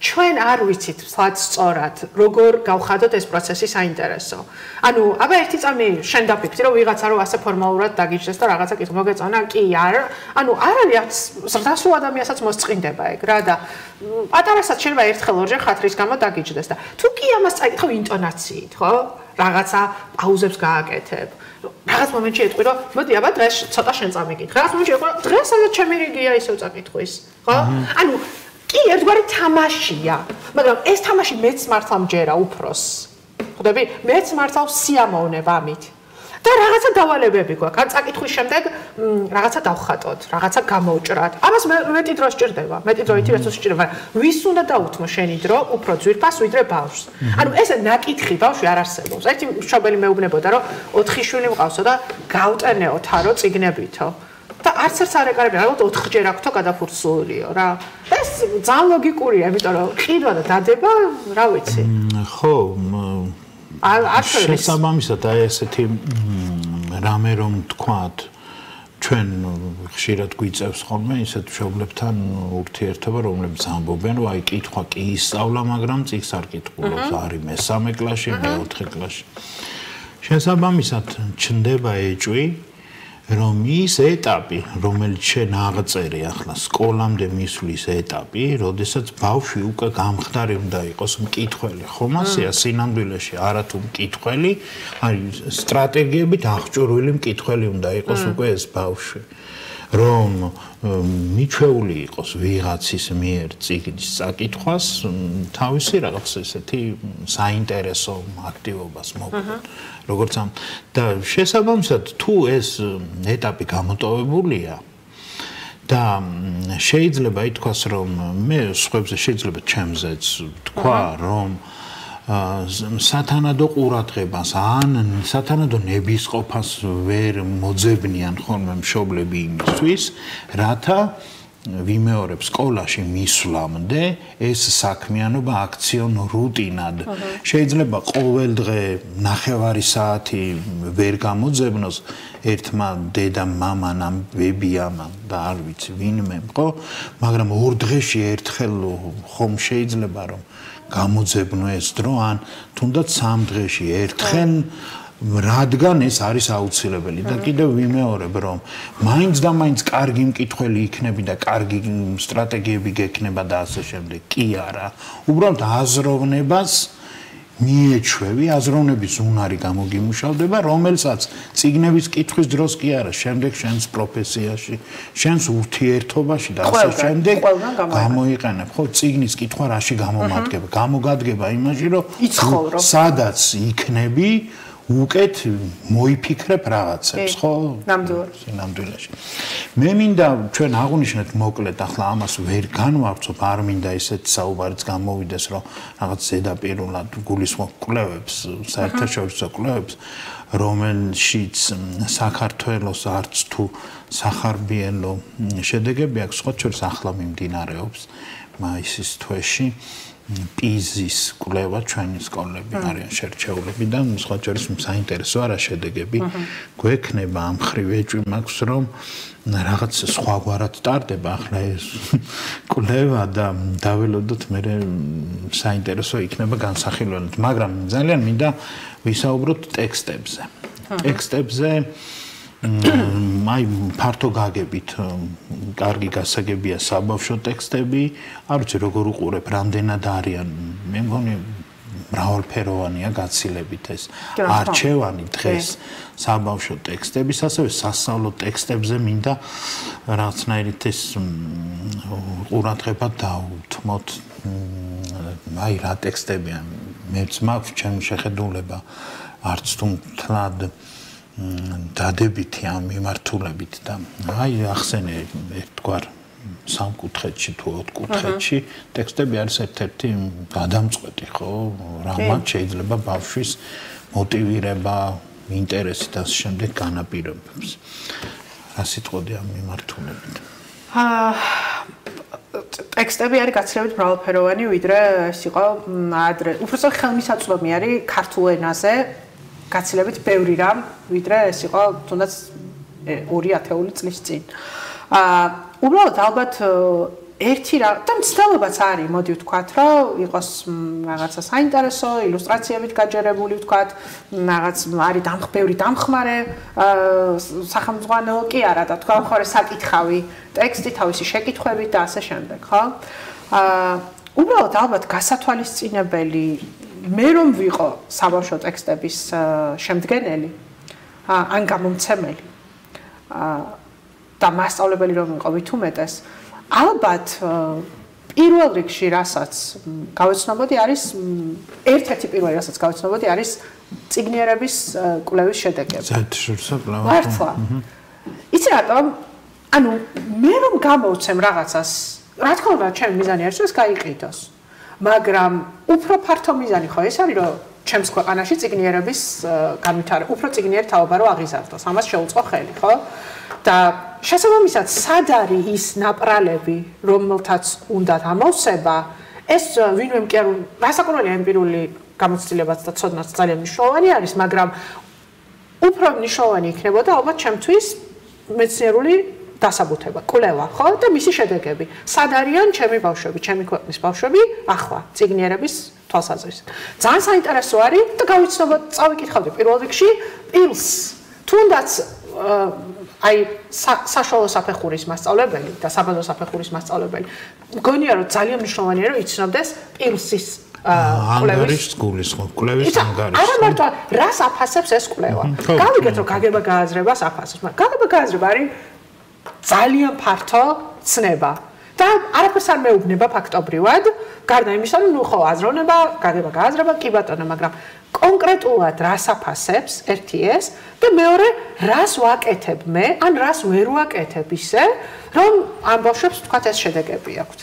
ჩვენ არ ვიცით სად სწორად, როგორ გავხადოთ ეს პროცესი საინტერესო. ანუ, აბა ერთი წამი შენ დაფიქრდი, რომ ვიღაცა რო ასე ფორმალურად დაგიჯდეს და რაღაცა კითხო, მოგეწონა? კი, არა. ანუ არ არის ზრდასრულ ადამიანსაც მოსწყინდება ეგ რა და პატარასაც შეიძლება ერთხელ ორჯერ ხათრის გამო დაგიჯდეს და თუ კი ამას წაიკითხო ინტონაციით, ხო? რაღაცა პაუზებს გააკეთებ. რაღაც მომენტში ეტყვი რომ მოდი აბა დღეს ცოტა შენ წამიკითხე. რაღაც მომენტში ეტყვი რომ დღეს სადაც ჩემი რიგია ისევ წაკითხვის, ხო? ანუ კი ერთგვარი თამაშია, მაგრამ ეს თამაში მეც მართლა მჯერა უფროს. ხვდები? მეც მართლა სიამოვნებ ამით. და რაღაცა დავალებები გვაქვს. ან წაკითხვის შემდეგ რაღაცა დავხატოთ, რაღაცა გამოვჭრათ. ამას მეტი დრო სჭირდება, მეტი დროითი რესურსი სჭირდება, მაგრამ ვის უნდა დაუთმო შენი დრო უფრო ძვირფას ვიდრე ბავშვს. ანუ ესე ნაკითხი ბავშვი არ არსებობს. ერთი მშობელი მეუბნებოდა, რომ 4 შვილი მყავსო და გავტენეო თარო წიგნებითო. და არც ერთს არ ეკარებია, ალბათ 4ჯერ აქვთო გადაფურცულიო რა. ეს ძალიან ლოგიკურია, იმიტომ რომ ყიდვა და დადება, რა ვიცი. ხო, შესაბამისად აი ესეთი რამე რომ თქვათ ჩვენ ხშირად გვიწევს ხოლმე ისეთ მშობლებთან ურთიერთობა, რომლებიც ამბობენ, რომ აი კითხვა კი ისწავლა, მაგრამ წიგნს არ კითხულობს, არის მესამე კლასში, მეოთხე კლასში. შესაბამისად ჩნდება ეჭვი რომ ის ეტაპი, რომელიც შენ აღწერე ახლა სკოლამდე მისვლის ეტაპი, როდესაც ბავშვი უკვე გამხდარი უნდა იყოს მკითხველი, ხომ ასეა სინამდვილეში, არათუ მკითხველი, არის სტრატეგიებით აღჭურვილი მკითხველი უნდა იყოს უკვე ეს ბავშვი. რომ მიჩვეული იყოს ვიღაცის მიერ წიგნის წაკითხვას, თავისი რაღაც ესეთი საინტერესო აქტივობას მოგვიყვება. როგორც ამ და შესაბამისად თუ ეს ეტაპი გამოტოვებულია და შეიძლება ითქვას რომ მე სხვებზე შეიძლება ჩემზეც თქვა რომ სათანადო ყურადღებას ან სათანადო ნებისყოფას ვერ მოძებნიან ხოლმე მშობლები იმისთვის, რათა ვიმეორებ სკოლაში მისვლამდე ეს საქმიანობა აქციონ რუტინად. შეიძლება ყოველ დღე ნახევარი საათი ვერ გამოძებნოს ერთმა დედამ, მამამ, ან ბებიამ და არ ვიცი ვინმე, ხო? მაგრამ ორ დღეში ერთხელ ხომ შეიძლება რომ გამოძებნო ეს დრო, ან თუნდაც 3 დღეში ერთხელ რადგან ეს არის აუცილებელი და კიდევ ვიმეორებ რომ მაინც და მაინც კარგი მკითხველი იქნები და კარგი სტრატეგიები გექნება და ასე შემდეგ. კი არა, უბრალოდ აზროვნებას მიეჩვევი, აზროვნების უნარი გამოგიმუშავდება, რომელსაც წიგნების კითხვის დროს კი არა, შემდეგ შენს პროფესიაში, შენს ურთიერთობაში და ასე შემდეგ გამოიყენებ. ხო, წიგნის კითხვა რაში გამომადგება? გამოგადგება იმაში, რომ სადაც იქნები უკეთ მოიფიქრებ რაღაცებს, ხო? ნამდვილად. მე მინდა ჩვენ აღვნიშნეთ მოკლედ, ახლა ამას ვერ განვავრცობ, არ მინდა ისეთ საუბარიც გამოვიდეს, რომ რაღაც ზედაპირულად გულისხმობ კვლევებს, საერთაშორისო კვლევებს, რომელშიც საქართველოს არც თუ სახარბიელო შედეგები აქვს, სხვა შორის ახლა მიმდინარეობს მაისის თვეში. პიზის კვლევა ჩვენი სკოლები არიან შერჩეულები და სხვა შორის საინტერესო არა შედეგები გვექნება ამ ხრივ ეჭვი მაქვს რომ რაღაც სხვაგვარად ტარდება ახლა ეს კვლევა და დაველოდოთ მე საინტერესო იქნება განსახილველად, მაგრამ ძალიან მინდა ვისაუბროთ ტექსტებზე. ტექსტებზე აი ფართო გაგებით კარგი გასაგებია საბავშვო ტექსტები, არ ვიცი როგორ უყურებ, რამდენად არიან, მე მგონი მრავალფეროვანია გაცილებით ეს არჩევანი დღეს საბავშვო ტექსტების, ასევე სასწავლო ტექსტებზე მინდა რაღაცნაირად ეს ყურადღება დავუთმოთ. აი რა ტექსტებია, მეც მაქვს ჩემი შეხედულება, არც თუ მთლად დადებითი ამ მიმართულებით და აი ახსენე ერთგვარ სამკუთხედში თუ ოთხკუთხედში ტექსტები არის ერთ-ერთი გადამწყვეტი, ხო? რამაც შეიძლება ბავშვის მოტივირება, ინტერესი და ამ შემდეგ განაპირობებს. რა სიტყვოდი ამ მიმართულებით? ტექსტები არის გაცილებით მრავალფეროვანი, ვიდრე ეს იყო ადრე. უბრალოდ ხელმისაწვდომი არის ქართულ ენაზე გაცილებით ბევრი რამ, ვიდრე ეს იყო თუნდაც 2 წლის წინ. უბრალოდ ალბათ ერთი რა და მცდელობაც არის, მოდი ვთქვათ, რომ იყოს რაღაცა საინტერესო, ილუსტრაციებით გაჯერებული ვთქვათ, რაღაც არის ბევრი დამხმარე, სახელმძღვანელო კი არა და თქვა მხოლოდ საკითხავი, ტექსტი თავისი შეკითხვებით და ასე შემდეგ, ხო? უბრალოდ ალბათ გასათვალისწინებელი მე რომ ვიყო საბავშვო ტექსტების შემდგენელი, ან გამომცემელი, და მასწავლებელი რომ ვიყო ვით უმეტეს, ალბათ პირველ რიგში რასაც გავეცნობოდი არის ერთ-ერთი პირველი რასაც გავეცნობოდი არის წიგნიერების კვლევის შედეგები. საერთაშორისო კვლევა. მართლა. იცი რატომ? ანუ მე რომ გამოვცემ რაღაცას, რა თქმა უნდა, ჩემი მიზანი არის რომ ეს გაიყიდოს. მაგრამ უფრო ფართო მიზანი ხო ეს არის რომ ჩემს ქვეყანაში წიგნიერების განვითარება, უფრო წიგნიერი თაობა რო აღიზარდოს. ამას შეუწყო ხელი, ხო? და შესაბამისად, სად არის ის ნაპრალები, რომელთაც უნდა ამოვსება, ეს ვინმე კი არ რასაკვირველია ემპირიული გამოცდილებაც და ცოდნაც ძალიან მნიშვნელოვანი არის, მაგრამ უფრო მნიშვნელოვანი იქნებოდა ალბათ ჩემთვის მეცნიერული დასაბუთება, კვლევა, ხო? და მისი შედეგები. სად არიან ჩემი ბავშვები, ჩემი ქვეყნის ბავშვები ახლა წიგნიერების თვალსაზრისით. ძალიან საინტერესო არის და გავიცნობოთ, წავიკითხავდი პირველ რიგში პილს. თუნდაც აი საშუალო საფეხურის მასწავლებელი და საბაზრო საფეხურის მასწავლებელი. მგონია რომ ძალიან მნიშვნელოვანია რომ იცნობდეს პილსის ანგარის სკოლის კვლევის ანგარის. არა მარტო რას აფასებს ეს კვლევა. გავიგეთ რომ გაგება გააზრებას აფასებს, მაგრამ გაგება გააზრება არის ძალიან ფართო ცნება. და არაფერს არ მეუბნება ფაქტობრივად, გარდა იმისა, რომ ხო აზროვნება, გაგება გააზრება, კი ბატონო, მაგრამ კონკრეტულად რას აფასებს ერთი ეს და მეორე რას ვაკეთებ მე, ან რას ვერ ვაკეთებ ისე, რომ ამ ბავშვებს თქვათ ეს შედეგები აქვთ.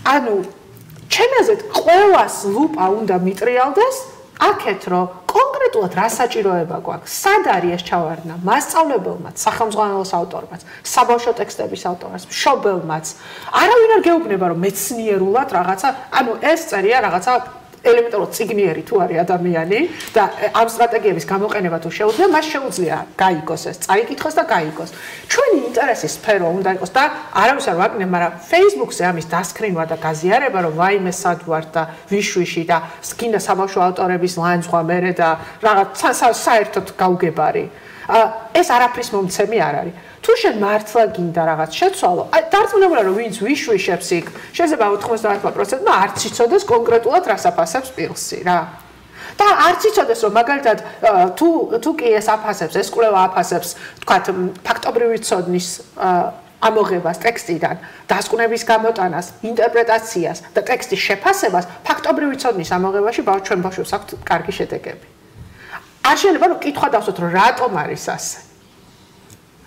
ანუ ჩემი აზრით ყველას ლუპა უნდა მიტრიალდეს აქეთ რომ კონკრეტულად რა საჭიროება გვაქვს, სად არის ეს ჩავარდნა მასწავლებელმაც, სახელმძღვანელოს ავტორმაც, საბავშვო ტექსტების ავტორს, მშობელმაც. არავინ არ გეუბნება რომ მეცნიერულად რაღაცა, ანუ ეს წერია რაღაცა ელემენტარულად წიგნიერი თუ არის ადამიანი და ამ სტრატეგიების გამოყენება თუ შეუძლია, მას შეუძლია გაიგოს ეს, წაიკითხოს და გაიგოს. ჩვენი ინტერესის სფერო უნდა იყოს და არავის არ ვაკნებ, მაგრამ Facebook-ზე ამის დასკრინვა და გაზიარება, რომ ვაიმე სად ვარ და ვიშვიში და სკინა საბავშვო ავტორების ლანძღვა მერე და რაღაც საერთოდ გაუგებარი. ეს არაფრის მომცემი არ არის. თუ შენ მართლა გინდა რაღაც შეცვალო, დარწმუნებული რომ ვინც ვიშვიშებს იქ, შეიძლება 90% არც იცოდეს კონკრეტულად რას აფასებს პილსი რა. და არც იცოდეს რომ მაგალითად თუ კი ეს აფასებს, ეს კვლევა აფასებს, თქვათ ფაქტობრივი ცოდნის ამოღებას ტექსტიდან, დასკვნების გამოტანას, ინტერპრეტაციას და ტექსტის შეფასებას, ფაქტობრივი ცოდნის ამოღებაში ჩვენ ბავშვებს აქვთ კარგი შედეგები. არ შეიძლება რომ კითხვა დავსვათ რომ რატომ არის ასე.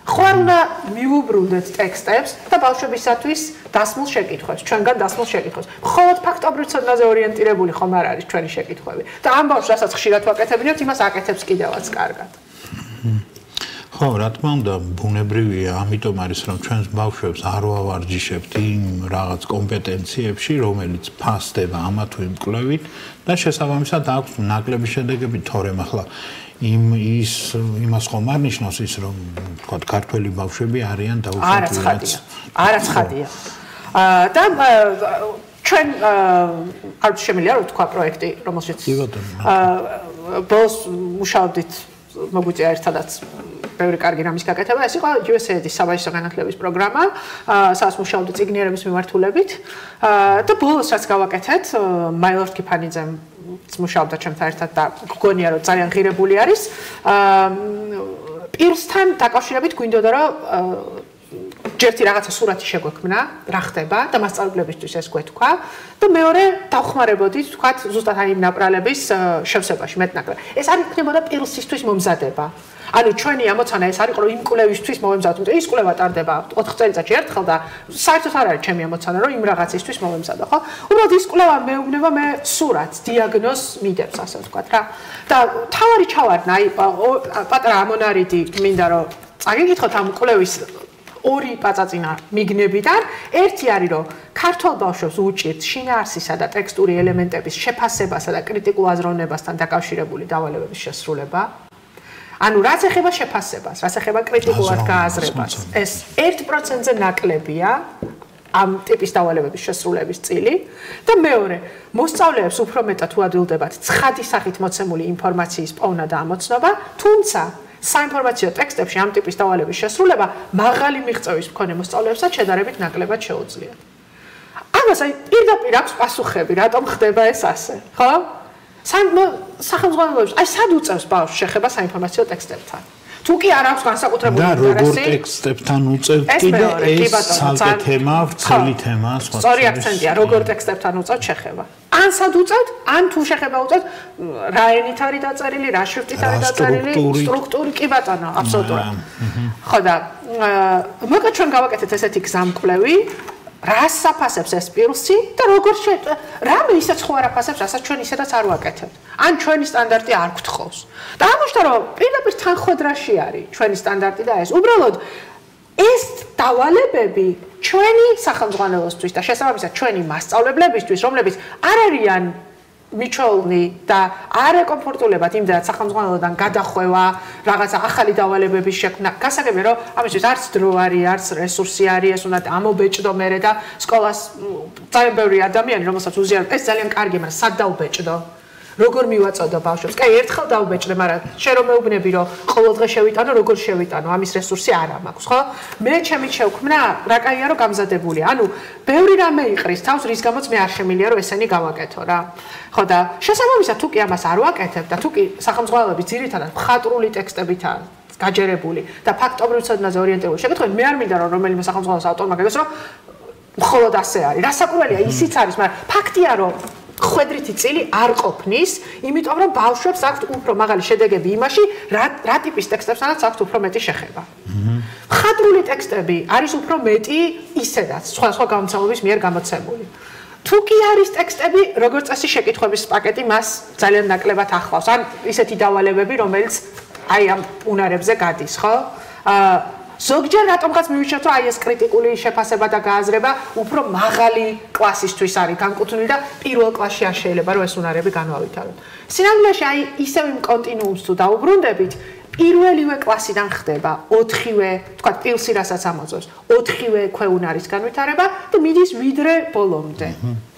ხო არ უნდა მიუბრუნდეთ ტექსტებს და ბავშვებისათვის დასმულ შეკითხვებს, ჩვენგან დასმულ შეკითხვებს. მხოლოდ ფაქტობრივ ცოდნაზე ორიენტირებული ხომ არ არის ჩვენი შეკითხვები. და ამ ბავშვს რასაც ხშირად ვაკეთებინებთ, იმას აკეთებს კიდევაც კარგად. ხო, რა თქმა უნდა, ბუნებრივია, ამიტომ არის რომ ჩვენს ბავშვებს არ ვავარჯიშებთ იმ რაღაც კომპეტენციებში, რომელიც ფასდება ამა თუ იმ კვლევით და შესაბამისად აქვს ნაკლები შედეგები, თორემ ახლა იმას ხომ არ ნიშნავს ის რომ თქვა ქართველი ბავშვები არიან დაუშვებელიც. არა ცხადია. და ჩვენ არ შემიძლია რომ თქვა პროექტი, რომელშიც ბოლოს მუშაობდით მოგვიწია ერთადაც ბევრი კარგი რამის გაკეთება, ეს იყო USAID-ის საბაჟისო განათლების პროგრამა, სადაც მუშაობდი წიგნიერების მიმართულებით და ბოლოს რაც გავაკეთეთ, მაილორდ კიფანიძემ მუშაობდა ჩემთან ერთად და გგონია რომ ძალიან ღირებული არის. პირსთან დაკავშირებით გვინდოდა რომ ჯერთი რაღაცა სურათი შეგვექმნა, რა ხდება და მასწავლებლებისთვის ეს გვეთქვა და მეორე დავხმარებოდით, თქვათ, ზუსტად აი იმ ნაპრალების შევსებაში მეტნაკლებად. ეს არ იქნებოდა პირსისთვის მომზადება. ანუ ჩვენი ამოცანა ეს არის, რომ იმ კვლევისთვის მოვემზადოთ, იმიტომ ის კვლევა ტარდება 4 წელიწადში ერთხელ და საერთოდ არ არის ჩემი ამოცანა, რომ იმ რაღაცისთვის მოვემზადო, ხო? უბრალოდ ის კვლევა მეუბნება მე სურათს, დიაგნოზს მიდევს, ასე ვთქვათ რა. და თავარი ჩავარდნა, აი პატარა ამონარიდი მინდა რომ წაგიკითხოთ ამ კვლევის ორი პაწაწინა მიგნებიდან, ერთი არის რომ ქართულ ბავშვებს უჭირთ შინაარსისა და ტექსტური ელემენტების შეფასებასა და კრიტიკულ აზროვნებასთან დაკავშირებული დავალებების შესრულება. ანუ რაც ეხება შეფასებას, რაც ეხება კრიტიკულად გააზრებას, ეს 1%-ზე ნაკლებია ამ ტიპის დავალებების შესრულების წილი და მეორე, მოსწავლეებს უფრო მეტად უადვილდებათ ცხადი სახით მოცემული ინფორმაციის პოვნა და ამოცნობა, თუმცა საინფორმაციო ტექსტებში ამ ტიპის დავალების შესრულება მაღალი მიღწევის მქონე მოსწავლეებსაც შედარებით ნაკლებად შეუძლიათ. ამას აი პირდაპირ აქვს პასუხები, რატომ ხდება ეს ასე, ხო? სახელმწიფოებს აი სად უწევს ბავშვს შეხება საინფორმაციო ტექსტებთან? თუ კი არ აქვს განსაკუთრებული ინტერესი. და როგორ ტექსტებთან უწევთ კი და ეს ცალკე თემა, ვრცელი თემა, სხვა. სწორი აქცენტია, როგორ ტექსტებთან უწევთ შეხება. ან სად უწევთ, ან თუ შეხება უწევთ, რა ენით არის დაწერილი, რა შრიფტით არის დაწერილი, სტრუქტური კი ბატონო, აბსოლუტურად. ხო და მოკლედ ჩვენ გავაკეთეთ ესეთი გზამკვლევი, რას საფასებს ეს პირსი და როგორ რამე ისეც ხო არ აფასებს, რასაც ჩვენ ისედაც არ ვაკეთებთ. ან ჩვენი სტანდარტი არ გვთხოვს. და ამოშთა რომ პირდაპირ თანხმედრაში არის ჩვენი სტანდარტი და ეს უბრალოდ ეს დავალებები ჩვენი სახელმძღვანელოსთვის და შესაბამისად ჩვენი მასწავლებლებისთვის, რომლებიც არ არიან მიჩვეულნი და არ ეკომფორტულებათ იმდენად სახელმძღვანელოდან გადახვევა, რაღაცა ახალი დავალებების შექმნა. გასაგებია რომ ამისთვის არც დრო არის, არც რესურსი არის, ეს უნდა ამობეჭდო მერე და სკოლას ძალიან ბევრი ადამიანი, რომელსაც უზიარებს, ეს ძალიან კარგია, მაგრამ სად დავბეჭდო? როგორ მივაწოდო ბავშვებს? კაი, ერთხელ დავბეჭდე, მაგრამ შენ რომ მეუბნები, რომ ყოველდღე შევიტანო, როგორ შევიტანო? ამის რესურსი არ მაქვს, ხო? მე ჩემი შევქმნა, რა კაია რომ გამზადებულია. ანუ ბევრი რამე იყრის თავს, რის გამოც მე არ შემილია რომ ესენი გავაკეთო რა. ხო და შესაბამისად თუ კი ამას არ ვაკეთებ და თუ კი სახელმძღვანელოები ძირითადად მხატვრული ტექსტებითაა გაჯერებული და ფაქტობრივ ცოდნაზე ორიენტირებული შეკითხები, მე არ მინდა რომ რომელიმე სახელმძღვანელოს ავტორმა გეგოს რომ მხოლოდ ასე არის. რასაკვირველია, ისიც არის, მაგრამ ფაქტია რომ ხვედრითი წილი არ ყოფნის, იმიტომ რომ ბავშვებს აქვთ უფრო მაღალი შედეგები იმაში, რა ტიპის ტექსტებსანაც აქვთ უფრო მეტი შეხება. მხატვრული ტექსტები არის უფრო მეტი ისედაც სხვა გამომცემლობის მიერ გამოცემული. თუ კი არის ტექსტები, როგორც წესი შეკითხვების პაკეტი მას ძალიან ნაკლებად ახლავს. ან ისეთი დავალებები, რომელიც აი ამ უნარებზე გადის, ხო? ზოგჯერ რატომღაც მივიჩნევთ, რომ აი ეს კრიტიკული შეფასება და გააზრება უფრო მაღალი კლასისთვის არის განკუთვნილი და პირველ კლასში არ შეიძლება რომ ეს უნარები განვავითაროთ. სინამდვილეში აი ისევ იმ კონტინუუმს თუ დაუბრუნდებით, პირველივე კლასიდან ხდება 4-ვე, თქვა პილსი რასაც ამოწევს, 4-ვე ქვეუნარის განვითარება და მიდის ვიდრე ბოლომდე.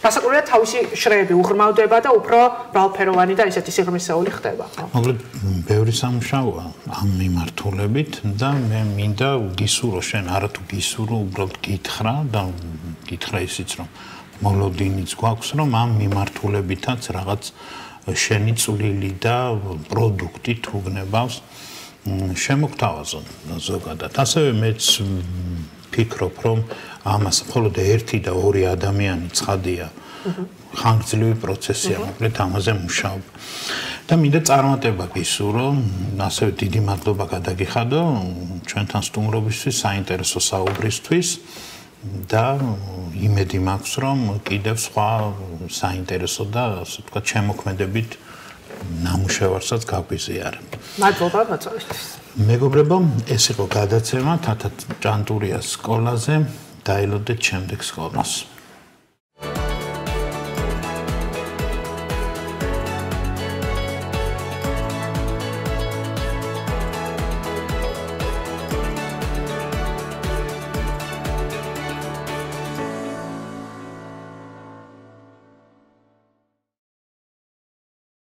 გასაკვირველია თავისი შრეები უღრმავდება და უფრო ბრალფეროვანი და ისეთი სიღრმისეული ხდება. მოკლედ ბევრი სამუშაოა ამ მიმართულებით და მე მინდა გისურვო შენ არათუ გისურვო უბრალოდ გითხრა და გითხრა ისიც რომ მოლოდინიც გვაქვს რომ ამ მიმართულებითაც რაღაც შენი წვლილი და პროდუქტი თუ გნებავს შემოგთავაზონ ზოგადად. ასევე მეც ფიქრობ რომ ამას მხოლოდ 1 და 2 ადამიანი ცხადია ხანგრძლივი პროცესია, მოკლედ ამაზე მუშაობ. და მინდა წარმატება გისურვო, ასევე დიდი მადლობა გადაგიხადო ჩვენთან სტუმრობისთვის, საინტერესო საუბრისთვის და იმედი მაქვს რომ კიდევ სხვა საინტერესო და ასე ვთქვათ შემოქმედებით ნამუშევარსაც გაგვიზიარებ. მადლობა მოწვევისთვის. მეგობრებო, ეს იყო გადაცემა თათა ჭანტურიას სკოლაზე. დაელოდეთ შემდეგ სკოლას.